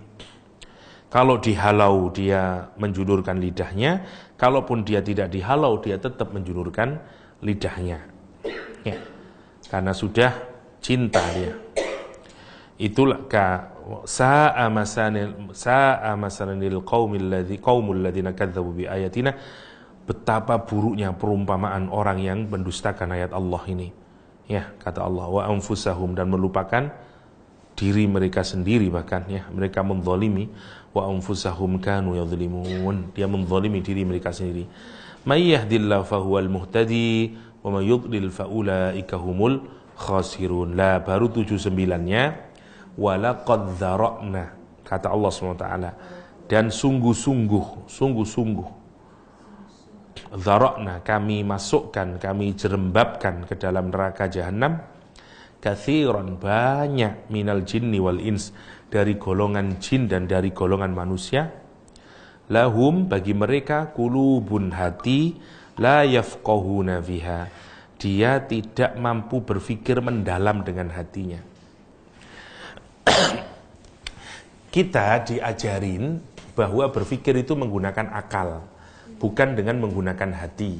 Kalau dihalau dia menjulurkan lidahnya, kalaupun dia tidak dihalau dia tetap menjulurkan lidahnya. Ya. Karena sudah cinta dia. Itulah sa'a masanil qaumul ladzina kadzdzabu bi ayatina. Betapa buruknya perumpamaan orang yang mendustakan ayat Allah ini. Ya, kata Allah, wa anfusahum, dan melupakan diri mereka sendiri, bahkan ya, mereka menzalimi, wa anfusahum kanu yadzlimun, dia menzalimi diri mereka sendiri. May yahdillahu fahuwal muhtadi wa may yudlil faulaika humul khasirun. Lah baru 79-nya, walaqad dzara'na, kata Allah SWT, dan sungguh-sungguh dzara'na, kami masukkan, kami jerembabkan ke dalam neraka jahanam, katsiran, banyak, minal jinni wal ins, dari golongan jin dan dari golongan manusia, lahum, bagi mereka, qulubun, hati, la yafqahuna biha, dia tidak mampu berpikir mendalam dengan hatinya. Kita diajarin bahwa berpikir itu menggunakan akal, bukan dengan menggunakan hati.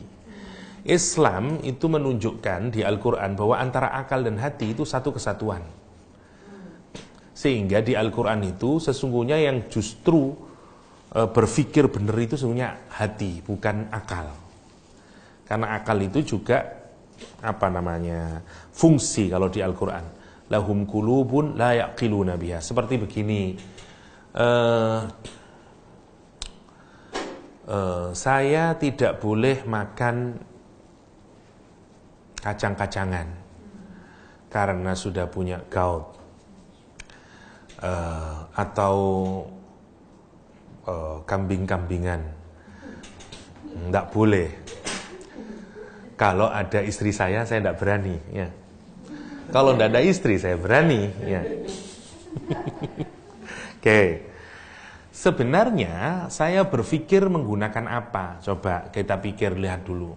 Islam itu menunjukkan di Al-Quran bahwa antara akal dan hati itu satu kesatuan. Sehingga di Al-Quran itu sesungguhnya yang justru berpikir benar itu sesungguhnya hati, bukan akal. Karena akal itu juga fungsi kalau di Al-Quran. Lahum qulubun la yaqiluna biha. Seperti begini. Saya tidak boleh makan kacang-kacangan karena sudah punya gout, atau kambing-kambingan, tidak boleh. Kalau ada istri saya tidak berani, ya. Kalau tidak ada istri saya berani, ya. Oke. Sebenarnya saya berpikir menggunakan apa? Coba kita lihat dulu.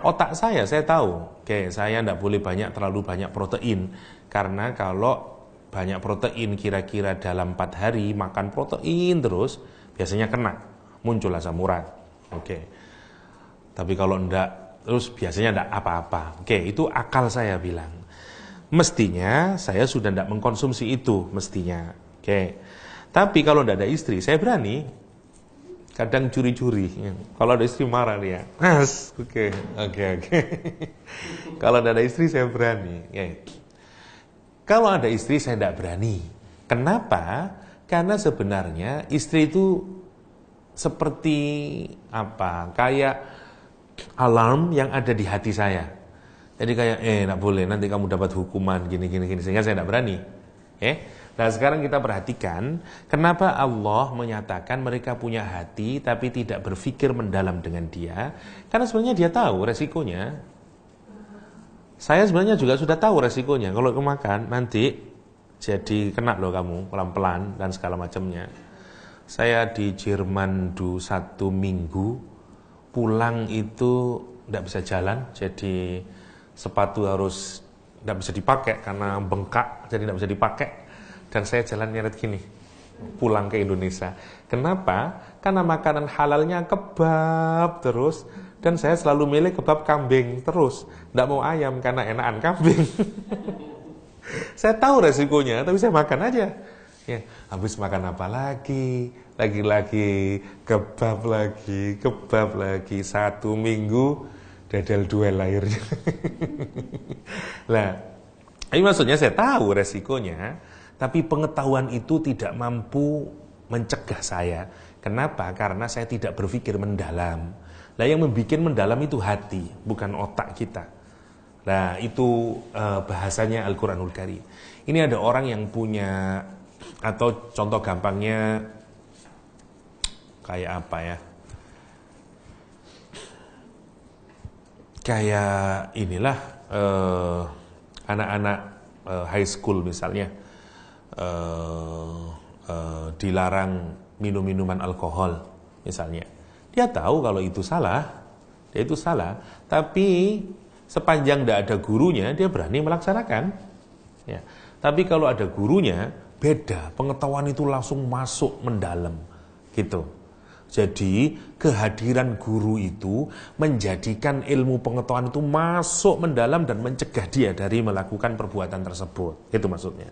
Otak saya tahu, saya tidak boleh terlalu banyak protein. Karena kalau banyak protein kira-kira dalam 4 hari makan protein terus, biasanya kena, muncul asam urat. Tapi kalau enggak, terus biasanya enggak apa-apa. Itu akal saya bilang. Mestinya saya sudah tidak mengkonsumsi itu, mestinya. Tapi kalau tidak ada istri, saya berani. Kadang curi-curi. Kalau ada istri marah dia. Mas, oke. Kalau tidak ada istri, saya berani. Kalau ada istri, saya tidak berani. Kenapa? Karena sebenarnya istri itu seperti kayak alarm yang ada di hati saya. Jadi kayak, tidak boleh, nanti kamu dapat hukuman, gini. Sehingga saya tidak berani. Nah sekarang kita perhatikan, kenapa Allah menyatakan mereka punya hati, tapi tidak berpikir mendalam dengan dia. Karena sebenarnya dia tahu resikonya. Saya sebenarnya juga sudah tahu resikonya. Kalau kemakan, nanti jadi kena loh kamu, pelan-pelan, dan segala macamnya. Saya di Jerman 1 minggu, pulang itu tidak bisa jalan, jadi sepatu harus tidak bisa dipakai karena bengkak, jadi tidak bisa dipakai. Dan saya jalan nyeret gini, pulang ke Indonesia. Kenapa? Karena makanan halalnya kebab terus, dan saya selalu milih kebab kambing terus. Tidak mau ayam karena enakan kambing. Saya tahu resikonya, tapi saya makan aja. Habis makan apa lagi? Lagi-lagi kebab lagi. 1 minggu dadal 2 lahirnya. Lah, ini maksudnya saya tahu resikonya, tapi pengetahuan itu tidak mampu mencegah saya. Kenapa? Karena saya tidak berpikir mendalam. Nah, yang membuat mendalam itu hati, bukan otak kita. Nah, itu bahasanya Al-Quranul Karim. Ini ada orang yang punya, atau contoh gampangnya kayak apa ya? Kayak inilah anak-anak high school misalnya, dilarang minum minuman alkohol misalnya. Dia tahu kalau itu salah, tapi sepanjang tidak ada gurunya, dia berani melaksanakan. Ya. Tapi kalau ada gurunya, beda. Pengetahuan itu langsung masuk mendalam, gitu. Jadi kehadiran guru itu menjadikan ilmu pengetahuan itu masuk mendalam dan mencegah dia dari melakukan perbuatan tersebut. Itu maksudnya.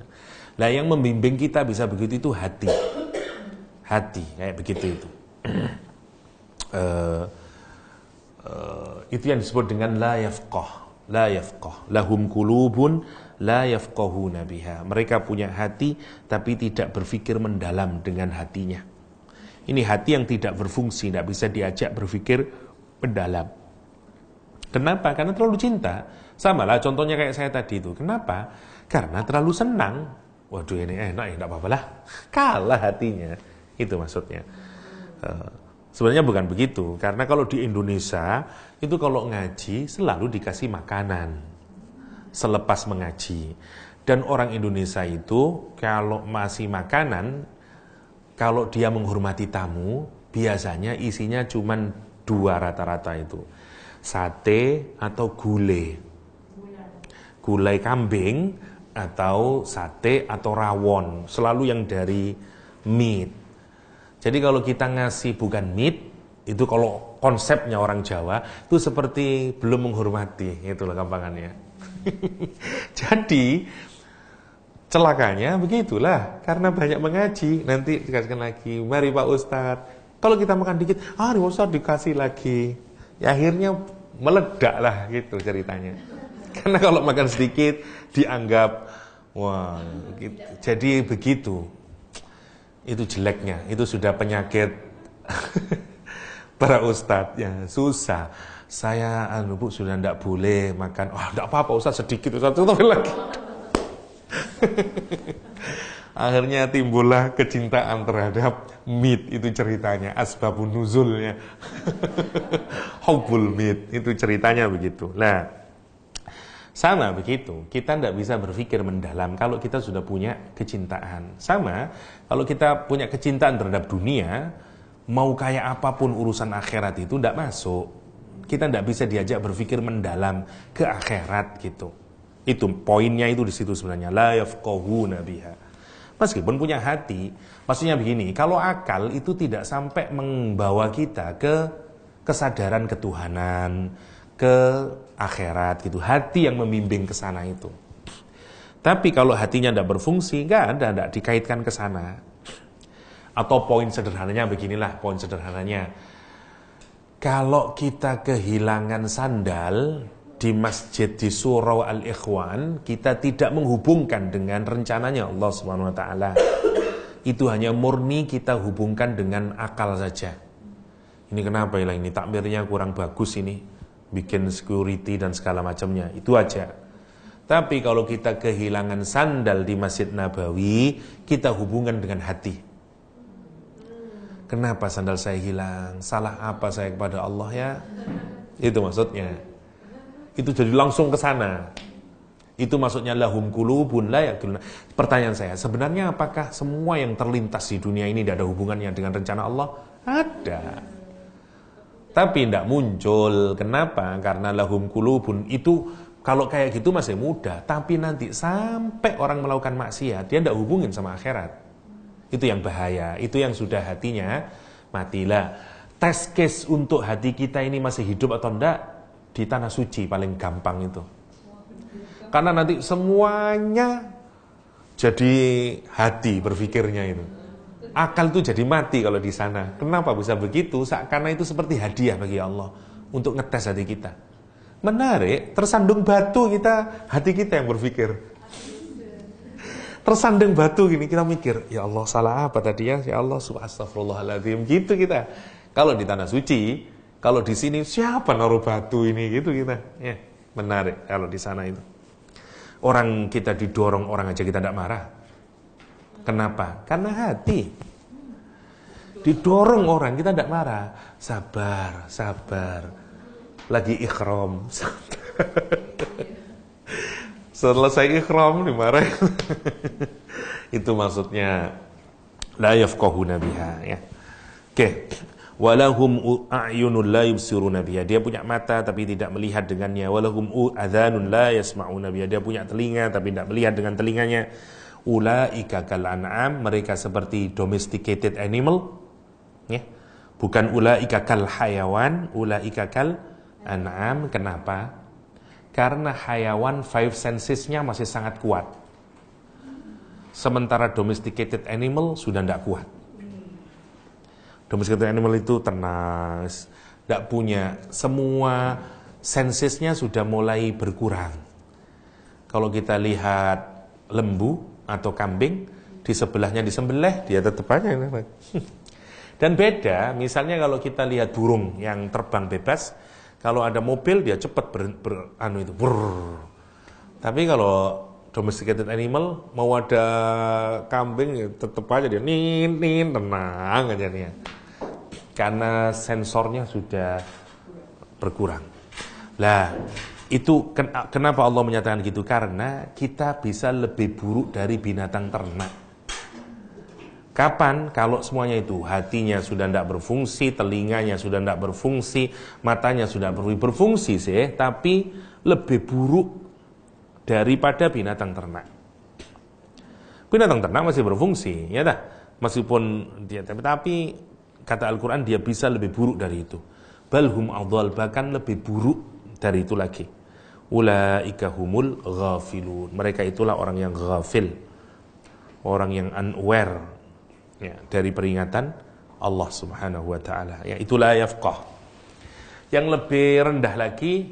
Nah, yang membimbing kita bisa begitu itu hati. Hati, kayak begitu itu. Itu yang disebut dengan la yafqah. Lahum qulubun la yafqahuna biha. Mereka punya hati tapi tidak berpikir mendalam dengan hatinya. Ini hati yang tidak berfungsi, tidak bisa diajak berpikir mendalam. Kenapa? Karena terlalu cinta. Sama lah contohnya kayak saya tadi itu. Kenapa? Karena terlalu senang. Waduh ini enak ya, tidak apa-apa lah. Kalah hatinya. Itu maksudnya. Sebenarnya bukan begitu. Karena kalau di Indonesia, itu kalau ngaji selalu dikasih makanan. Selepas mengaji. Dan orang Indonesia itu kalau masih makanan, kalau dia menghormati tamu, biasanya isinya cuma 2 rata-rata itu. Sate atau gulai. Gulai kambing atau sate atau rawon. Selalu yang dari meat. Jadi kalau kita ngasih bukan meat, itu kalau konsepnya orang Jawa, itu seperti belum menghormati. Itulah gampangannya. Jadi celakanya begitulah, karena banyak mengaji, nanti dikasihkan lagi, mari Pak Ustadz. Kalau kita makan dikit, Pak Ustadz dikasih lagi. Ya, akhirnya meledak lah gitu ceritanya. Karena kalau makan sedikit, dianggap, wah, gitu. Jadi begitu. Itu jeleknya, itu sudah penyakit para Ustadz, ya susah. Saya, Bu, sudah tidak boleh makan. Wah, tidak apa-apa Ustadz, sedikit Ustadz, tapi lagi. Akhirnya timbullah kecintaan terhadap meat, itu ceritanya, asbabun nuzulnya. Hubbul meat, itu ceritanya begitu. Nah, sama begitu, kita tidak bisa berpikir mendalam kalau kita sudah punya kecintaan. Sama, kalau kita punya kecintaan terhadap dunia, mau kayak apapun urusan akhirat itu tidak masuk. Kita tidak bisa diajak berpikir mendalam ke akhirat gitu. Itu poinnya itu di situ sebenarnya, la yafqahuna biha. Meskipun punya hati, maksudnya begini, kalau akal itu tidak sampai membawa kita ke kesadaran ketuhanan, ke akhirat gitu. Hati yang membimbing ke sana itu. Tapi kalau hatinya tidak berfungsi, tidak dikaitkan ke sana. Atau poin sederhananya beginilah, poin sederhananya. Kalau kita kehilangan sandal di masjid di Surau Al-Ikhwan, kita tidak menghubungkan dengan rencananya Allah Subhanahu wa taala. Itu hanya murni kita hubungkan dengan akal saja. Ini kenapa ya, ini takmirnya kurang bagus ini, bikin security dan segala macamnya. Itu aja. Tapi kalau kita kehilangan sandal di Masjid Nabawi, kita hubungkan dengan hati. Kenapa sandal saya hilang? Salah apa saya kepada Allah ya? Itu maksudnya. Itu jadi langsung ke sana. Itu maksudnya lahum qulubun la yaqiluna. Pertanyaan saya, sebenarnya apakah semua yang terlintas di dunia ini tidak ada hubungannya dengan rencana Allah? Ada. Tapi tidak muncul. Kenapa? Karena lahum qulubun itu kalau kayak gitu masih mudah. Tapi nanti sampai orang melakukan maksiat, dia tidak hubungin sama akhirat. Itu yang bahaya. Itu yang sudah hatinya matilah. Test case untuk hati kita ini masih hidup atau tidak di tanah suci paling gampang itu. Karena nanti semuanya jadi hati berpikirnya itu. Akal itu jadi mati kalau di sana. Kenapa bisa begitu? Karena itu seperti hadiah bagi Allah untuk ngetes hati kita. Menarik, tersandung batu kita, hati kita yang berpikir. Tersandung batu gini, kita mikir, ya Allah salah apa tadi ya? Ya Allah subhanallahirrahmanirrahim. Gitu kita. Kalau di tanah suci, kalau di sini siapa naruh batu ini gitu kita. Ya, menarik kalau di sana itu. Orang kita didorong orang aja kita tidak marah. Kenapa? Karena hati. Didorong orang kita tidak marah. Sabar, sabar. Lagi ikhram. Selesai ikhram dimarahin. Itu maksudnya. La yafqahuna biha, ya. Oke. Walahum a'yunun la yubsiruna biha. Dia punya mata tapi tidak melihat dengannya. Walahum adhanun la yasma'una biha. Dia punya telinga tapi tidak melihat dengan telinganya. Ulaika kal an'am, mereka seperti domesticated animal, ya. Bukan ulaika kal hayawan, ulaika kal an'am. Kenapa? Karena hayawan five sensesnya masih sangat kuat. Sementara domesticated animal sudah tidak kuat. Domesticated animal itu tenang, tidak punya, semua sensesnya sudah mulai berkurang. Kalau kita lihat lembu atau kambing, di sebelahnya disembelih, dia tetap aja. Dan beda, misalnya kalau kita lihat burung yang terbang bebas, kalau ada mobil dia cepat Tapi kalau domesticated animal, mau ada kambing ya tetap aja dia tenang aja nih. Karena sensornya sudah berkurang. Lah, itu kenapa Allah menyatakan gitu? Karena kita bisa lebih buruk dari binatang ternak. Kapan? Kalau semuanya itu, hatinya sudah tidak berfungsi, telinganya sudah tidak berfungsi, matanya sudah berfungsi sih, tapi lebih buruk daripada binatang ternak. Binatang ternak masih berfungsi, ya dah. Meskipun dia, tapi kata Al-Quran dia bisa lebih buruk dari itu. Balhum adhal, bahkan lebih buruk dari itu lagi. Ulaika humul ghafilun. Mereka itulah orang yang ghafil, orang yang unaware, ya, dari peringatan Allah Subhanahu wa taala. Ya, itulah yafqah. Yang lebih rendah lagi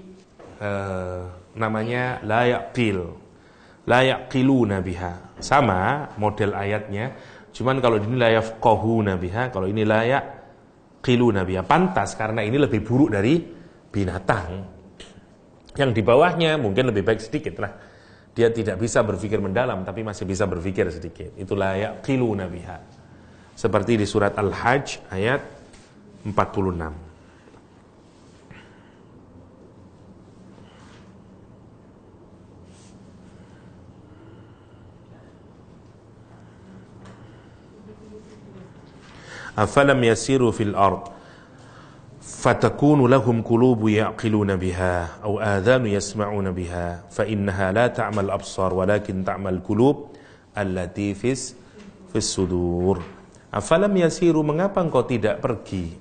namanya la yaqil. La yaqiluna biha. Sama model ayatnya, cuman kalau ini la yafqahuna biha, kalau ini la yaqiluna biha. Pantas karena ini lebih buruk dari binatang. Yang di bawahnya mungkin lebih baik sedikit lah. Dia tidak bisa berpikir mendalam, tapi masih bisa berpikir sedikit. Itulah yaqiluna biha. Seperti di surat Al-Hajj ayat 46. Afalam yasiru fil ard fatakunu lahum qulubu yaqiluna biha aw adhanu yasma'una biha fa innaha la ta'mal absar walakin ta'mal qulub allati fis sudur. Afalam yasiru, mengapa engkau tidak pergi,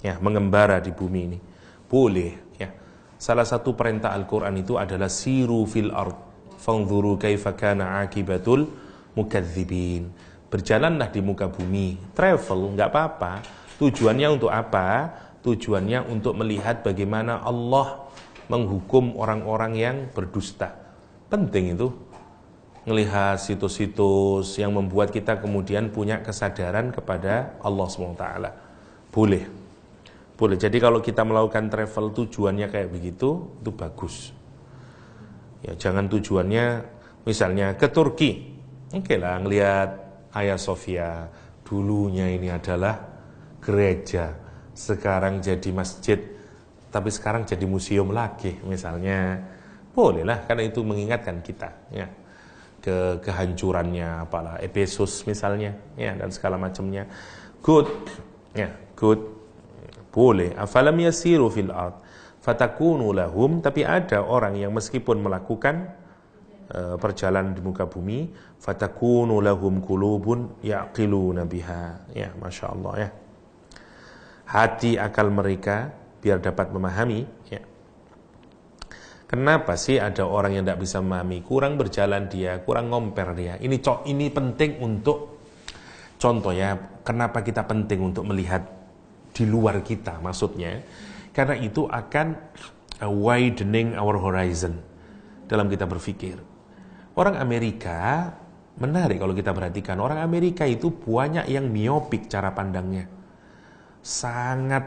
ya, mengembara di bumi ini? Boleh, ya. Salah satu perintah Al-Qur'an itu adalah siru fil ard fanzuru kaifa kana akibatul mukadzibin. Berjalanlah di muka bumi, travel, enggak apa-apa. Tujuannya untuk apa? Tujuannya untuk melihat bagaimana Allah menghukum orang-orang yang berdusta. Penting itu. Melihat situs-situs yang membuat kita kemudian punya kesadaran kepada Allah SWT. Boleh. Boleh. Jadi kalau kita melakukan travel tujuannya kayak begitu, itu bagus. Ya, jangan tujuannya misalnya ke Turki. Oke lah, ngelihat Hagia Sophia. Dulunya ini adalah gereja, sekarang jadi masjid, tapi sekarang jadi museum lagi misalnya. Bolehlah, karena itu mengingatkan kita, ya, ke kehancurannya, apalah Efesus misalnya, ya, dan segala macamnya. Good, ya, good, boleh. Afalam yasiru fil ard fatakunu lahum, tapi ada orang yang meskipun melakukan perjalanan di muka bumi, fatakunu lahum qulubun yaqiluna biha, ya, Masya Allah, ya, hati akal mereka biar dapat memahami, ya. Kenapa sih ada orang yang tidak bisa memahami? Kurang berjalan dia, kurang ngomper dia. Ini penting untuk contoh, ya. Kenapa kita penting untuk melihat di luar kita, maksudnya karena itu akan widening our horizon dalam kita berpikir. Orang Amerika menarik kalau kita perhatikan. Orang Amerika itu banyak yang miopik cara pandangnya, sangat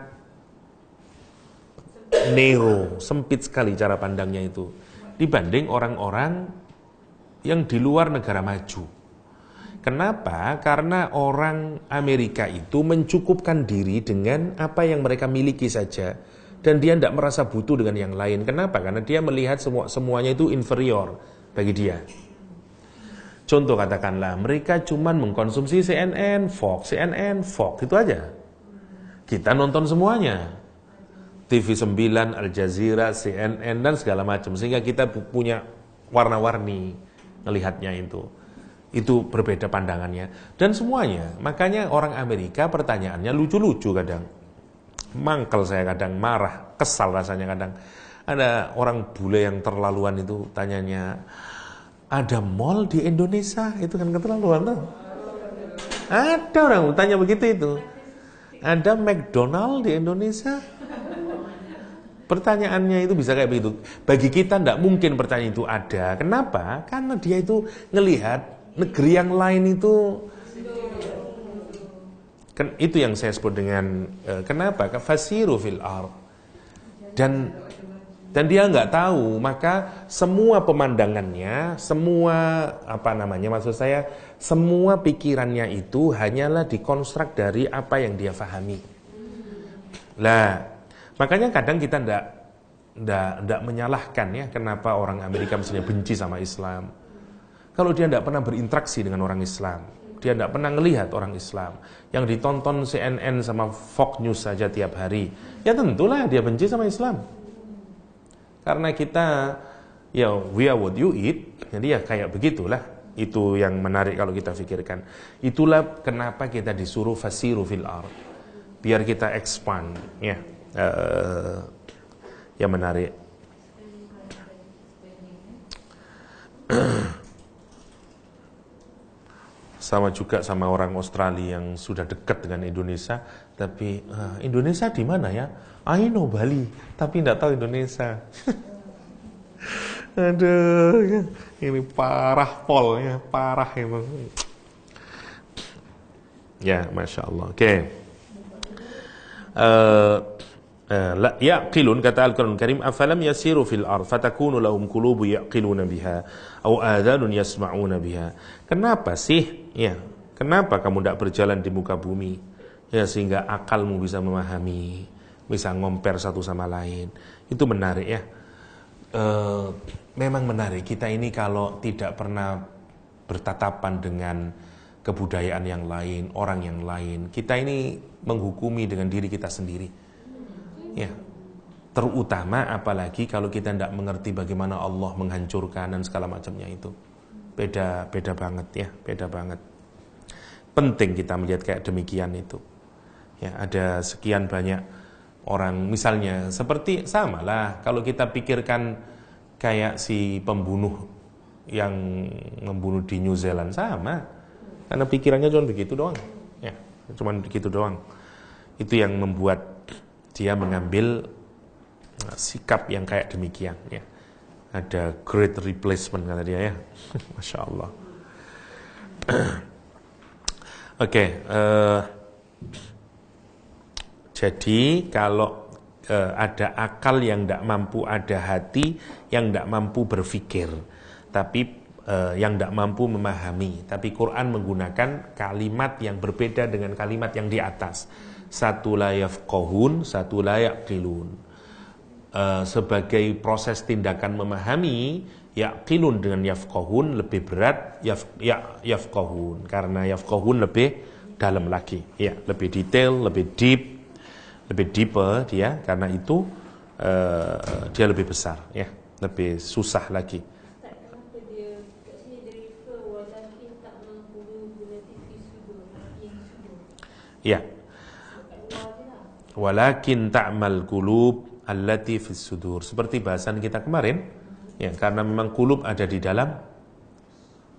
narrow, sempit sekali cara pandangnya itu dibanding orang-orang yang di luar negara maju. Kenapa? Karena orang Amerika itu mencukupkan diri dengan apa yang mereka miliki saja, dan dia tidak merasa butuh dengan yang lain. Kenapa? Karena dia melihat semuanya itu inferior bagi dia. Contoh katakanlah, mereka cuman mengkonsumsi CNN, Fox, itu aja. Kita nonton semuanya. TV 9, Al Jazeera, CNN, dan segala macam. Sehingga kita punya warna-warni melihatnya itu. Itu berbeda pandangannya. Dan semuanya. Makanya orang Amerika pertanyaannya lucu-lucu kadang. Mangkel saya kadang, marah, kesal rasanya kadang. Ada orang bule yang terlaluan itu tanyanya, ada mall di Indonesia? Itu kan keterlaluan tuh. Ada orang tanya begitu itu. Ada McDonald di Indonesia? Pertanyaannya itu bisa kayak begitu. Bagi kita tidak mungkin pertanyaan itu ada. Kenapa? Karena dia itu ngelihat negeri yang lain itu. Kan itu yang saya sebut dengan kenapa? Fasiru fil ard. Dan dia nggak tahu, maka semua pemandangannya, semua maksud saya, semua pikirannya itu hanyalah dikonstruk dari apa yang dia fahami. Lah, makanya kadang kita ndak menyalahkan ya kenapa orang Amerika misalnya benci sama Islam. Kalau dia ndak pernah berinteraksi dengan orang Islam, dia ndak pernah melihat orang Islam, yang ditonton CNN sama Fox News saja tiap hari, ya tentulah dia benci sama Islam. Karena kita, ya we are what you eat, jadi ya kayak begitulah. Itu yang menarik kalau kita pikirkan. Itulah kenapa kita disuruh fasiru fil ard, biar kita expand, ya. Yang menarik. Sama juga sama orang Australia yang sudah dekat dengan Indonesia, tapi Indonesia di mana ya? I know Bali, tapi tidak tahu Indonesia. Aduh, ya. Ini parah Pol, ya, parah emang. Ya, masya Allah. Oke. La yaqilun, kata Al-Quran Karim, afalam yasiru fil ard fatakunu lahum qulubu yaqiluna biha aw adhanun yasma'una biha. Kenapa sih? Ya, kenapa kamu tidak berjalan di muka bumi? Ya, sehingga akalmu bisa memahami, bisa ngomper satu sama lain. Itu menarik ya. Memang menarik. Kita ini kalau tidak pernah bertatapan dengan kebudayaan yang lain, orang yang lain, kita ini menghukumi dengan diri kita sendiri. Ya, terutama apalagi kalau kita tidak mengerti bagaimana Allah menghancurkan dan segala macamnya itu. Beda banget ya, beda banget. Penting kita melihat kayak demikian itu. Ya, ada sekian banyak orang, misalnya seperti samalah kalau kita pikirkan kayak si pembunuh yang membunuh di New Zealand, sama. Karena pikirannya cuma begitu doang. Ya, cuma begitu doang. Itu yang membuat dia mengambil sikap yang kayak demikian ya. Ada great replacement kata dia ya. Masya Allah. Oke, jadi kalau ada akal yang tidak mampu, ada hati yang tidak mampu berpikir, tapi yang tidak mampu memahami, tapi Quran menggunakan kalimat yang berbeda dengan kalimat yang di atas. Satu la yafqahun, satu la yaqilun. Sebagai proses tindakan memahami, yaqilun dengan yafqahun lebih berat, yafqahun karena yafqahun lebih dalam lagi, ya, lebih detail, lebih deep, lebih deeper dia, karena itu dia lebih besar, ya, lebih susah lagi. Ya. Walakin ta'mal qulub allati fis sudur. Seperti bahasan kita kemarin, ya, karena memang qulub ada di dalam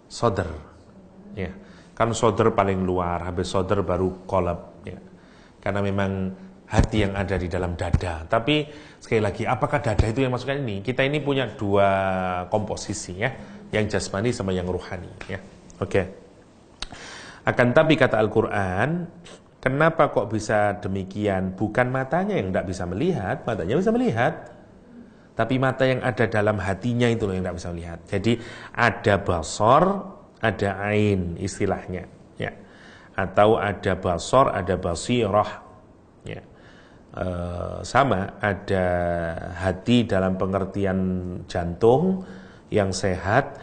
sodar. Ya. Kan sodar paling luar, habis sodar baru qalb, ya. Karena memang hati yang ada di dalam dada. Tapi sekali lagi, apakah dada itu yang masukkan ini? Kita ini punya dua komposisi ya, yang jasmani sama yang ruhani ya. Oke. Akan tapi kata Al-Qur'an, kenapa kok bisa demikian? Bukan matanya yang tidak bisa melihat, matanya bisa melihat. Tapi mata yang ada dalam hatinya itu loh yang tidak bisa melihat. Jadi ada basor, ada ain istilahnya, ya. Atau ada basor, ada basirah, ya. Sama, ada hati dalam pengertian jantung yang sehat,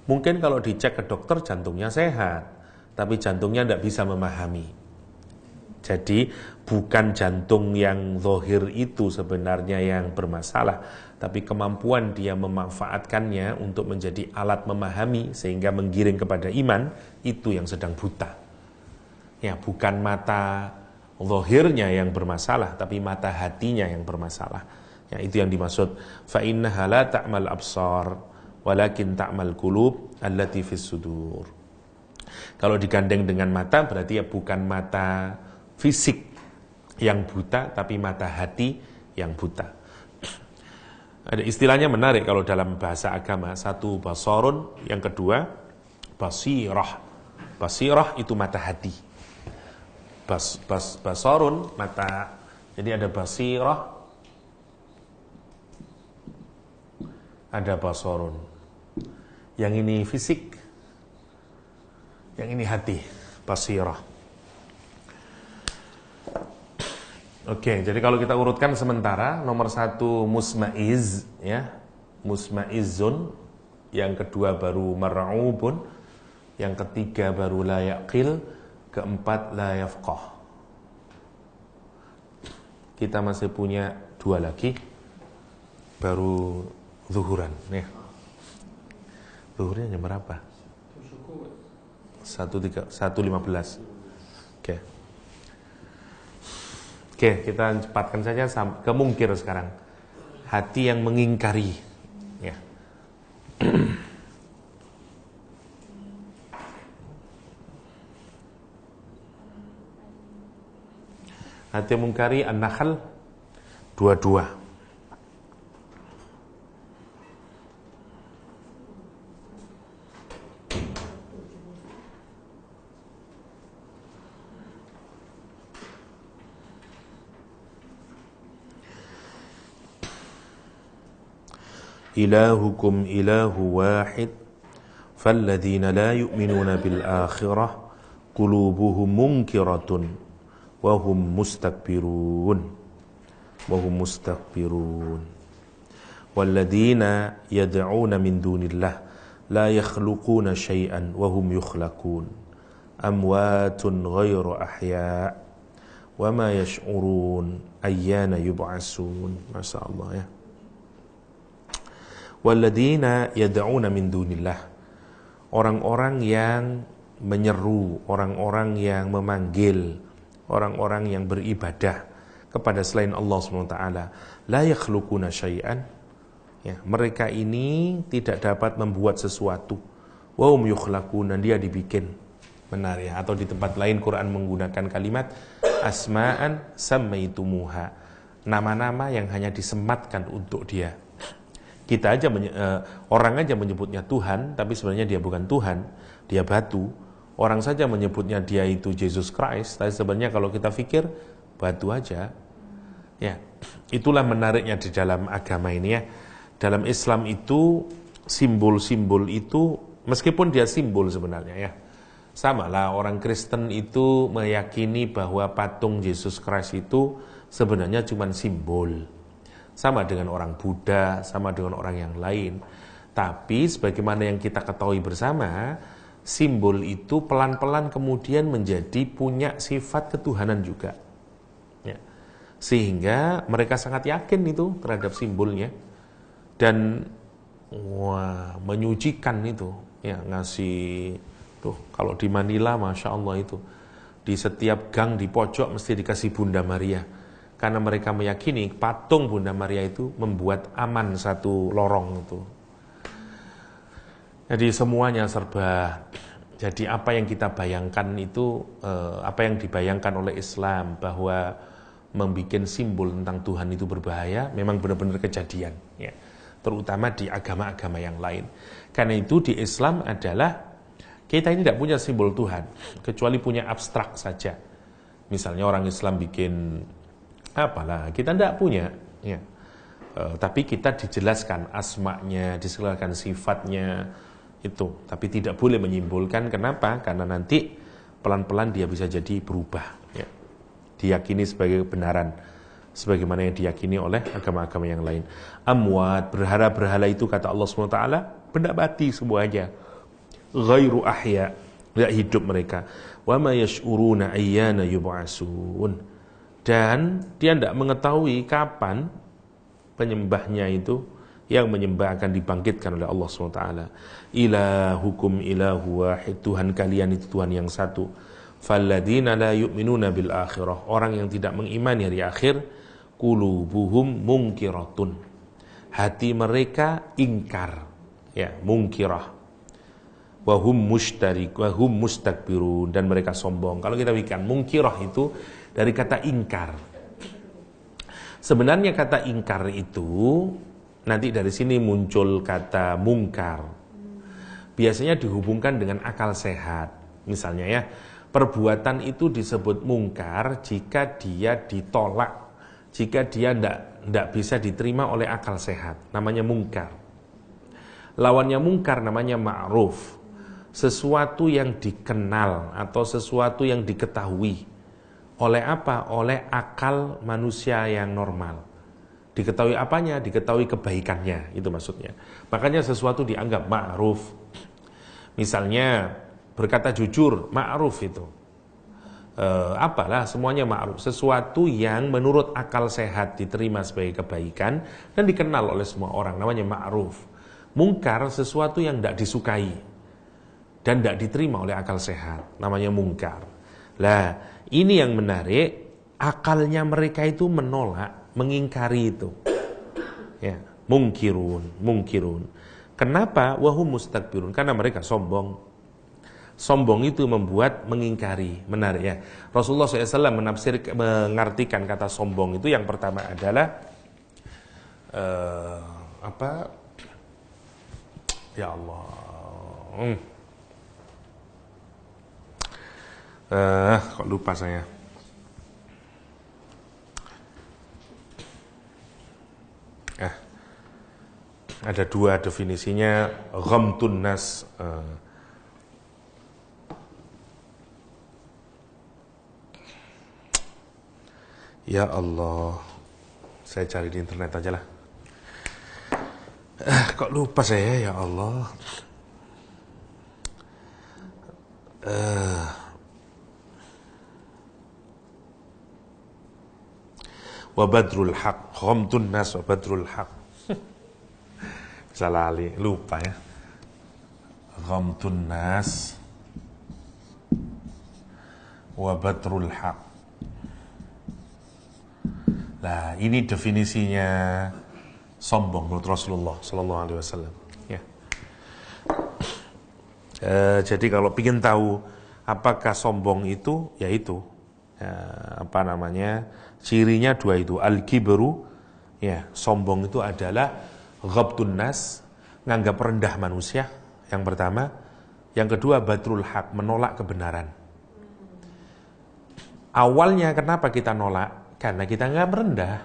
Mungkin kalau dicek ke dokter jantungnya sehat, tapi jantungnya tidak bisa memahami. Jadi bukan jantung yang zahir itu sebenarnya yang bermasalah, tapi kemampuan dia memanfaatkannya untuk menjadi alat memahami sehingga menggiring kepada iman, itu yang sedang buta. Ya, bukan mata zahirnya yang bermasalah, tapi mata hatinya yang bermasalah. Ya, itu yang dimaksud fa innaha la ta'mal absar walakin ta'mal qulub allati fis sudur. Kalau digandeng dengan mata berarti ya bukan mata fisik yang buta, tapi mata hati yang buta. Ada istilahnya menarik kalau dalam bahasa agama, satu basarun, yang kedua basirah. Basirah itu mata hati. Basarun mata, jadi ada basirah, ada basarun. Yang ini fisik, yang ini hati, basirah. Oke, jadi kalau kita urutkan sementara, nomor 1 musmaiz, ya, musmaizun, yang kedua baru mar'ubun, yang ketiga baru la yaqil, keempat la yafqah. Kita masih punya 2 lagi, baru zuhuran, ya. Zuhurnya jam berapa? 1:15. Oke, kita cepatkan saja ke mungkir sekarang. Hati yang mengingkari, ya. Hati yang mengingkari An-Nahl 22. Ilahukum ilahu wahid falladzina la yu'minuna bil akhirah qulubuhum munkiratun wa hum mustakbirun walladzina yad'una min dunillah la yakhluquna syai'an wa hum yukhlaqun amwatun ghairu ahya' wa ma yash'urun ayyana yub'atsun. Masyaallah, ya. Walladzina yad'una min dunillah, orang-orang yang menyeru, orang-orang yang memanggil, orang-orang yang beribadah kepada selain Allah SWT, la yakhluquna syai'an, ya, mereka ini tidak dapat membuat sesuatu, wa hum yukhlaquna, dia dibikin. Benar, ya. Atau di tempat lain Quran menggunakan kalimat asma'an sammaitumuha, nama-nama yang hanya disematkan untuk dia. Kita aja orang aja menyebutnya Tuhan, tapi sebenarnya dia bukan Tuhan, dia batu. Orang saja menyebutnya dia itu Jesus Christ, tapi sebenarnya kalau kita pikir batu aja. Ya, itulah menariknya di dalam agama ini, ya. Dalam Islam itu simbol-simbol itu meskipun dia simbol sebenarnya, ya. Sama lah orang Kristen itu meyakini bahwa patung Jesus Christ itu sebenarnya cuma simbol. Sama dengan orang Buddha, sama dengan orang yang lain. Tapi sebagaimana yang kita ketahui bersama, simbol itu pelan-pelan kemudian menjadi punya sifat ketuhanan juga, ya. Sehingga mereka sangat yakin itu terhadap simbolnya. Dan menyucikan itu, ya, ngasih tuh. Kalau di Manila, Masya Allah itu, di setiap gang di pojok mesti dikasih Bunda Maria. Karena mereka meyakini patung Bunda Maria itu membuat aman satu lorong itu. Jadi semuanya serba. Jadi apa yang kita bayangkan itu, apa yang dibayangkan oleh Islam bahwa membuat simbol tentang Tuhan itu berbahaya, memang benar-benar kejadian, ya. Terutama di agama-agama yang lain. Karena itu di Islam adalah kita ini tidak punya simbol Tuhan, kecuali punya abstrak saja. Misalnya orang Islam bikin apalah, kita tidak punya, ya. Tapi kita dijelaskan asma'nya, dijelaskan sifatnya itu, tapi tidak boleh menyimpulkan. Kenapa? Karena nanti pelan-pelan dia bisa jadi berubah, ya. Diyakini sebagai kebenaran, sebagaimana yang diyakini oleh agama-agama yang lain. Amwat, berhala-berhala itu kata Allah SWT, benda mati semuanya. ghairu ahya, tidak hidup mereka. Wa ma yash'uruna ayyana yub'atsun. Dan dia tidak mengetahui kapan penyembahnya itu yang menyembah akan dibangkitkan oleh Allah SWT. Ilahukum ilahu wahid, Tuhan kalian itu Tuhan yang satu. Falladzina la yu'minuna bil akhirah, orang yang tidak mengimani hari akhir, qulubuhum munkiratun, hati mereka ingkar, ya, munkirah. Wahum mustakbirun, dan mereka sombong. Kalau kita bikin munkirah itu dari kata ingkar. Sebenarnya kata ingkar itu nanti dari sini muncul kata mungkar. Biasanya dihubungkan dengan akal sehat. Misalnya ya, perbuatan itu disebut mungkar jika dia ditolak, jika dia tidak bisa diterima oleh akal sehat, namanya mungkar. Lawannya mungkar namanya ma'ruf, sesuatu yang dikenal atau sesuatu yang diketahui. Oleh apa? Oleh akal manusia yang normal. Diketahui apanya? Diketahui kebaikannya, itu maksudnya. Makanya sesuatu dianggap ma'ruf. Misalnya berkata jujur, ma'ruf itu. Apalah, semuanya ma'ruf. Sesuatu yang menurut akal sehat diterima sebagai kebaikan dan dikenal oleh semua orang, namanya ma'ruf. Mungkar sesuatu yang tidak disukai dan tidak diterima oleh akal sehat, namanya mungkar. Lah, ini yang menarik, akalnya mereka itu menolak, mengingkari itu. Ya, mungkirun. Kenapa? Wahum mustakbirun, karena mereka sombong. Sombong itu membuat mengingkari. Menarik ya. Rasulullah SAW mengartikan kata sombong itu, yang pertama adalah ya Allah. Kok lupa saya. Ada dua definisinya. Ghamtun nas. Ya Allah, saya cari di internet aja lah. Kok lupa saya, ya Allah. Wa badrul haq, ghamtun nas wa badrul haq. Bisa lali, lupa ya. Ghamtun nas wa badrul haq. Nah, ini definisinya sombong menurut Rasulullah Sallallahu Alaihi Wasallam. Ya. Jadi kalau ingin tahu apakah sombong itu, yaitu cirinya dua itu. Al-kibru, ya, sombong itu adalah ghabtun nas, nganggap rendah manusia, yang pertama. Yang kedua, badrul haq, menolak kebenaran. Awalnya kenapa kita nolak? Karena kita nggak merendah.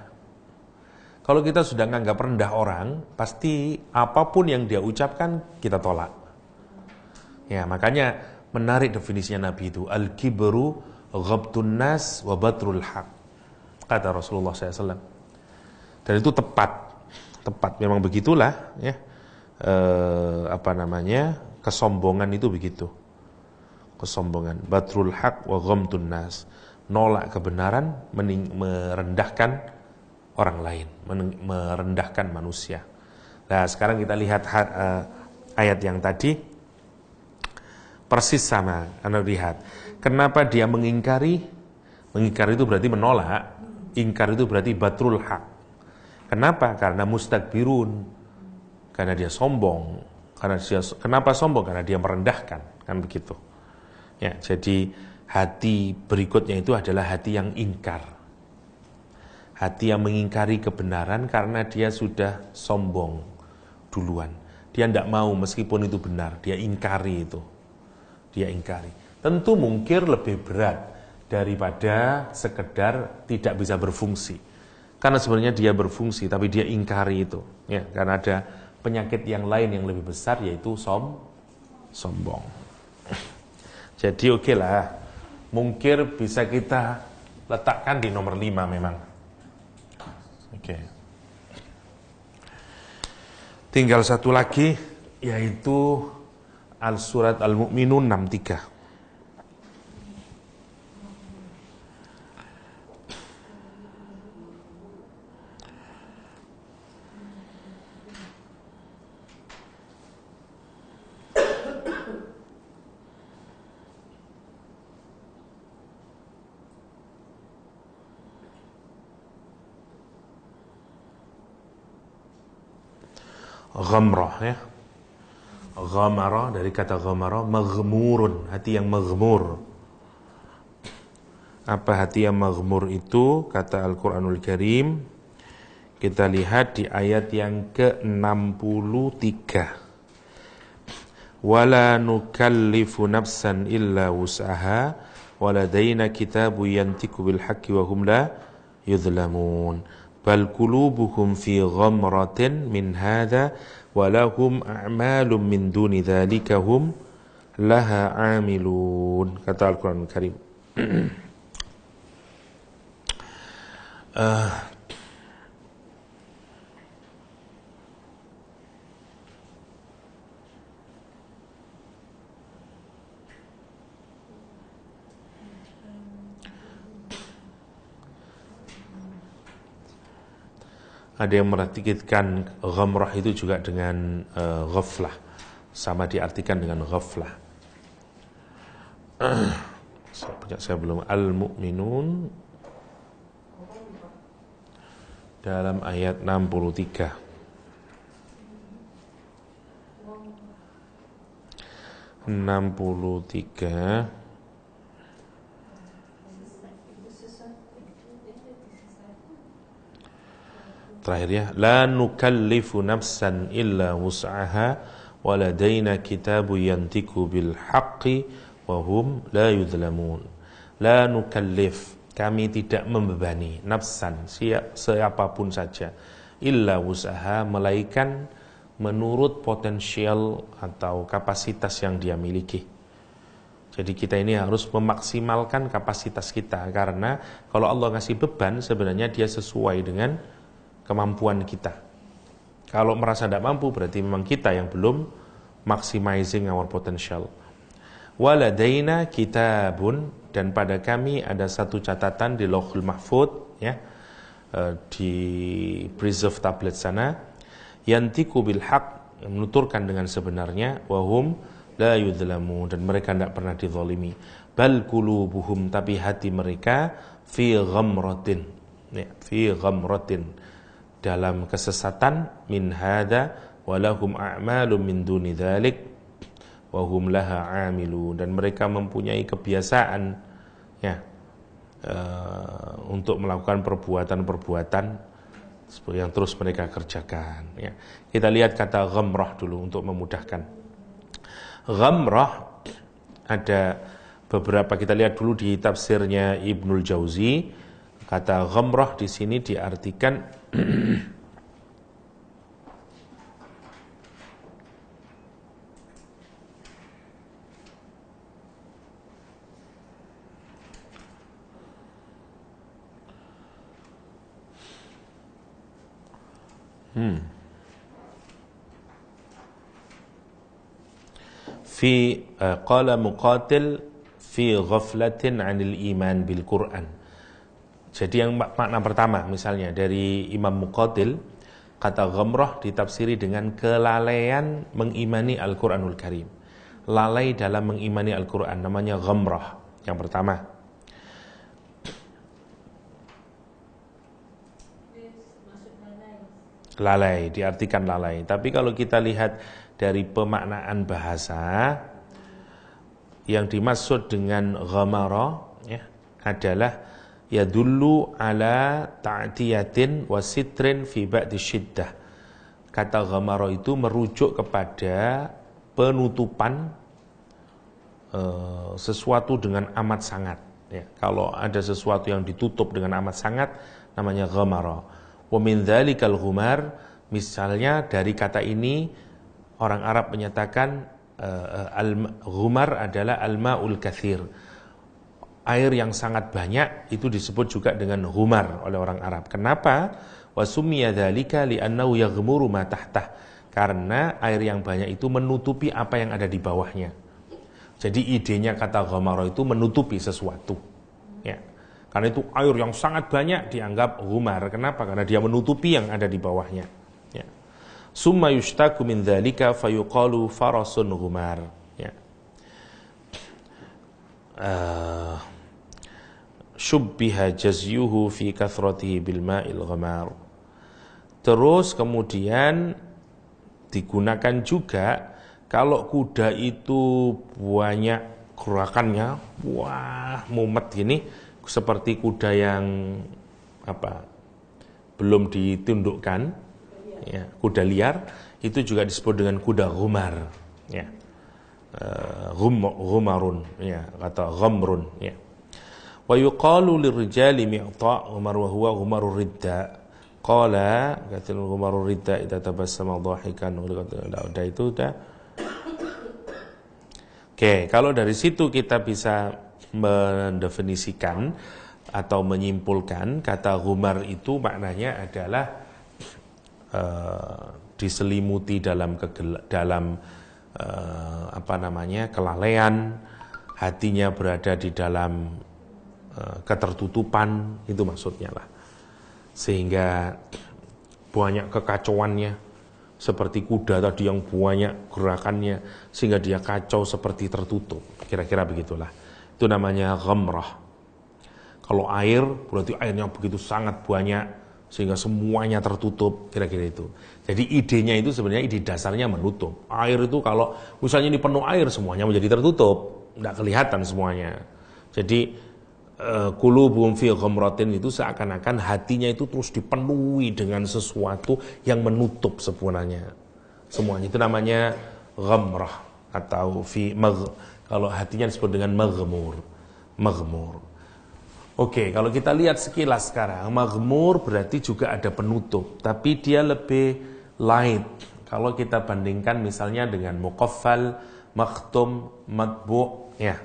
Kalau kita sudah nganggap rendah orang, pasti apapun yang dia ucapkan kita tolak. Ya, makanya menarik definisinya Nabi itu, al-kibru ghabtun nas wa batrul haq, kata Rasulullah SAW. Dan itu tepat, memang begitulah ya. Kesombongan itu begitu. Kesombongan, batrul haq wa ghamtun nas, nolak kebenaran, merendahkan orang lain, merendahkan manusia. Nah, sekarang kita lihat ayat yang tadi persis sama. Anda lihat, kenapa dia mengingkari? Mengingkari itu berarti menolak, ingkar itu berarti batrul haq. Kenapa? Karena mustakbirun, karena dia sombong. Kenapa sombong? Karena dia merendahkan, kan begitu. Ya, jadi hati berikutnya itu adalah hati yang ingkar. Hati yang mengingkari kebenaran karena dia sudah sombong duluan. Dia tidak mau meskipun itu benar, dia ingkari itu. Dia ingkari. Tentu mungkir lebih berat daripada sekedar tidak bisa berfungsi. Karena sebenarnya dia berfungsi, tapi dia ingkari itu. Ya, karena ada penyakit yang lain yang lebih besar, yaitu sombong. Jadi oke lah. Mungkir bisa kita letakkan di nomor 5 memang. Oke. Tinggal satu lagi, yaitu Surat Al-Mu'minun 63. Ghamrah ya. Ghamara dari kata ghamara, maghmurun, hati yang maghmur. Apa hati yang maghmur itu? Kata Al-Quranul Karim, kita lihat di ayat yang ke-63. Wala nukallifu nafsan illa wus'aha waladaina kitabu yantiku bil haqqi wa hum la yudhlamun. Bal qulubuhum fi ghamratin min hadha wa lahum a'malun min duni dzalika hum laha 'amilun. Kata Al-Qur'an Karim. Ada yang merartikan ghamrah itu juga dengan ghaflah, sama diartikan dengan ghaflah. Saya belum Al-Mu'minun dalam ayat 63. Terakhir ya, la nukallifu nafsan illa wus'aha waladaina kitabu yantiku bil haqqi wa hum la yudhlamun. La nukallif, kami tidak membebani nafsan, siapapun saja, illa wus'aha, melainkan menurut potensial atau kapasitas yang dia miliki. Jadi kita ini harus memaksimalkan kapasitas kita, karena kalau Allah ngasih beban sebenarnya dia sesuai dengan kemampuan kita. Kalau merasa tidak mampu berarti memang kita yang belum maximizing our potential. Waladaina kitabun, dan pada kami ada satu catatan di Lauhul Mahfuz ya, di preserve tablet sana, yantiku bil haq, menuturkan dengan sebenarnya, wahum la yudhlamu, dan mereka tidak pernah dizalimi. Bal qulubuhum, tapi hati mereka fi ghamratin ya, fi ghamratin, dalam kesesatan, min hadza walahum a'malun min duni dzalik wa hum laha 'amilun, dan mereka mempunyai kebiasaan ya untuk melakukan perbuatan-perbuatan yang terus mereka kerjakan ya. Kita lihat kata ghamrah dulu untuk memudahkan. Ghamrah ada beberapa, kita lihat dulu di tafsirnya Ibnul Jauzi. Kata ghamrah di sini diartikan fi qala muqatil fi ghaflatin 'anil iman bil Qur'an. Jadi yang makna pertama misalnya dari Imam Muqatil, kata ghamrah ditafsiri dengan kelalaian mengimani Al-Quranul Karim. Lalai dalam mengimani Al-Quran, namanya ghamrah. Yang pertama. Lalai, diartikan lalai. Tapi kalau kita lihat dari pemaknaan bahasa, yang dimaksud dengan ghamara ya, adalah yadullu ala ta'tiyatin wa sitrin fi ba'di syiddah. Kata ghamara itu merujuk kepada penutupan sesuatu dengan amat sangat ya. Kalau ada sesuatu yang ditutup dengan amat sangat namanya ghamara. Wa min dzalikal ghumar, misalnya dari kata ini orang Arab menyatakan al-ghumar adalah al-ma'ul katsir. Air yang sangat banyak itu disebut juga dengan ghumar oleh orang Arab. Kenapa? Wa summiya dzalika li'annahu yaghmuru ma tahtah. Karena air yang banyak itu menutupi apa yang ada di bawahnya. Jadi idenya kata ghamara itu menutupi sesuatu. Ya. Karena itu air yang sangat banyak dianggap ghumar. Kenapa? Karena dia menutupi yang ada di bawahnya. Ya. Summa yushtaku min dzalika fayuqalu farasun ghumar. Ya. Syubbiha jazyuhu fi kathratihi bil ma'il ghamar. Terus kemudian digunakan juga kalau kuda itu banyak gerakannya, wah mumet gini, seperti kuda yang belum ditundukkan, ya, kuda liar, itu juga disebut dengan kuda ghumar, ya, ghumarun, ya, kata ghamrun, ya. Wa yuqalu lirrijali mi'ta' Umar wa huwa ghumarur ridda. Qala katil ghumarur ridda idza tabassama dhahikan. Udah itu udah. Oke, kalau dari situ kita bisa mendefinisikan atau menyimpulkan kata ghumar itu maknanya adalah diselimuti dalam kelalaian, hatinya berada di dalam ketertutupan, itu maksudnya lah. Sehingga banyak kekacauannya, seperti kuda tadi yang banyak gerakannya, sehingga dia kacau seperti tertutup, kira-kira begitulah. Itu namanya ghamrah. Kalau air, berarti airnya begitu sangat banyak, sehingga semuanya tertutup, kira-kira itu. Jadi idenya itu sebenarnya ide dasarnya menutup. Air itu kalau misalnya ini penuh air, semuanya menjadi tertutup, tidak kelihatan semuanya. Jadi qulubuhum fi ghamratin itu seakan-akan hatinya itu terus dipenuhi dengan sesuatu yang menutup sebenarnya semuanya. Itu namanya ghamrah atau kalau hatinya disebut dengan maghmur. Oke, kalau kita lihat sekilas sekarang, maghmur berarti juga ada penutup, tapi dia lebih light kalau kita bandingkan misalnya dengan muqaffal, makhtum, matbu', ya.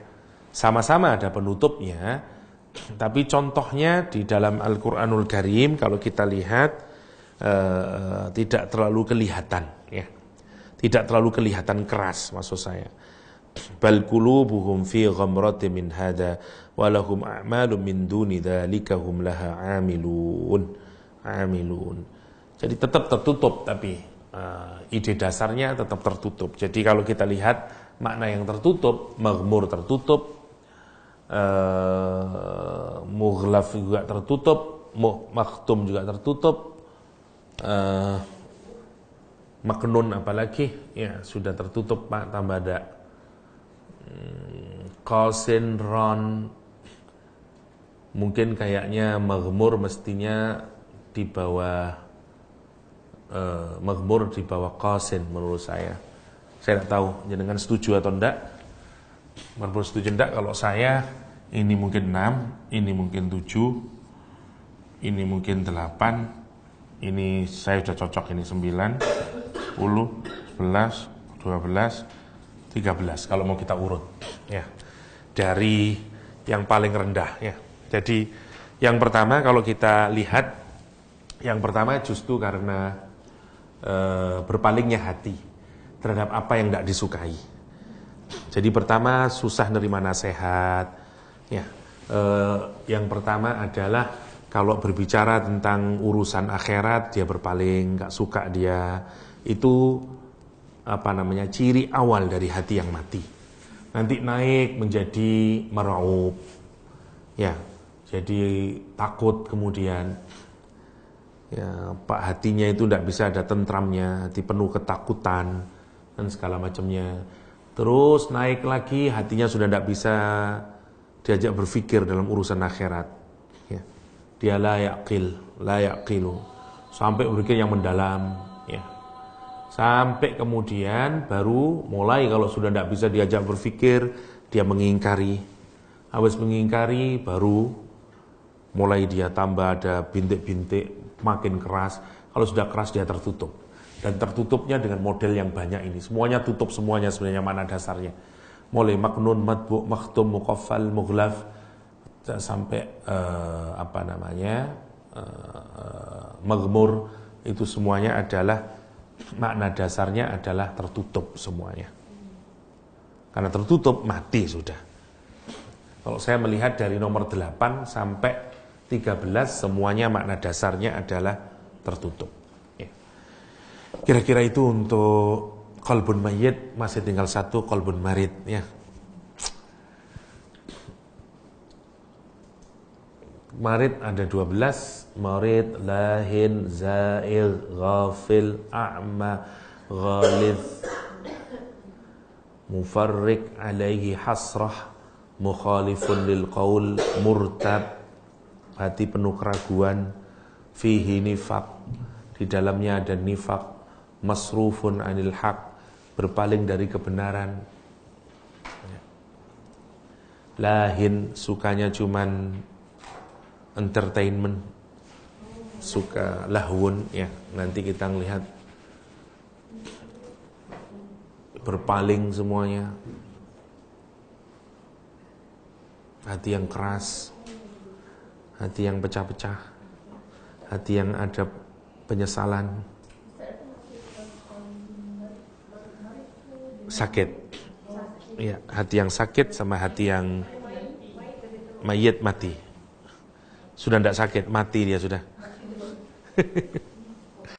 Sama-sama ada penutupnya. Tapi contohnya di dalam Al-Quranul Karim kalau kita lihat tidak terlalu kelihatan, ya. Tidak terlalu kelihatan keras maksud saya. Bal qulubuhum fi ghamratin min hada wa lahum a'malun min duni dzalika hum laha 'amilun. Jadi tetap tertutup, tapi ide dasarnya tetap tertutup. Jadi kalau kita lihat makna yang tertutup, maghmur tertutup, mughlaf juga tertutup, makhtum juga tertutup, maknun apalagi, ya sudah tertutup Pak, tambah ada qasin, ron. Mungkin kayaknya maghmur mestinya di bawah maghmur di bawah qasin menurut saya. Saya tidak tahu jenengan setuju atau enggak. Maghmur setuju enggak? Kalau saya ini mungkin 6, ini mungkin 7, ini mungkin 8, ini saya sudah cocok, ini 9, 10, 11, 12, 13 kalau mau kita urut, ya, dari yang paling rendah, ya. Jadi yang pertama kalau kita lihat, yang pertama justru karena berpalingnya hati terhadap apa yang tidak disukai. Jadi pertama susah nerima nasihat, ya. Yang pertama adalah kalau berbicara tentang urusan akhirat dia berpaling, nggak suka dia. Itu ciri awal dari hati yang mati. Nanti naik menjadi meraub, ya, jadi takut kemudian. Ya, Pak, hatinya itu tidak bisa ada tentramnya, hati penuh ketakutan dan segala macamnya. Terus naik lagi, hatinya sudah tidak bisa diajak berpikir dalam urusan akhirat. Ya. Dia la yaqilu, sampai berpikir yang mendalam. Ya. Sampai kemudian baru mulai kalau sudah tidak bisa diajak berpikir, dia mengingkari. Habis mengingkari, baru mulai dia tambah ada bintik-bintik, makin keras. Kalau sudah keras dia tertutup. Dan tertutupnya dengan model yang banyak ini. Semuanya tutup semuanya sebenarnya mana dasarnya. Mulai maknun, matbu', makhtum, muqaffal, mughlaf, sampai maghmur, itu semuanya adalah makna dasarnya adalah tertutup semuanya. Karena tertutup, mati sudah. Kalau saya melihat dari nomor 8 sampai 13, semuanya makna dasarnya adalah tertutup. Ya. Kira-kira itu untuk qalbun mayyit, masih tinggal satu qalbun marid. Ya. Marid ada 12, marid, lahin, zail, ghafil, a'ma, ghalidh, mufarrik, alaihi hasrah, mukhalifun lil qaul, murtab, hati penuh keraguan, fihi nifaq, di dalamnya ada nifaq, masrufun anil haq, berpaling dari kebenaran. Lahin, sukanya cuman entertainment, suka lahwun, ya nanti kita ngelihat berpaling semuanya, hati yang keras, hati yang pecah-pecah, hati yang ada penyesalan, sakit, ya hati yang sakit sama hati yang mayit mati. Sudah tidak sakit, mati dia sudah.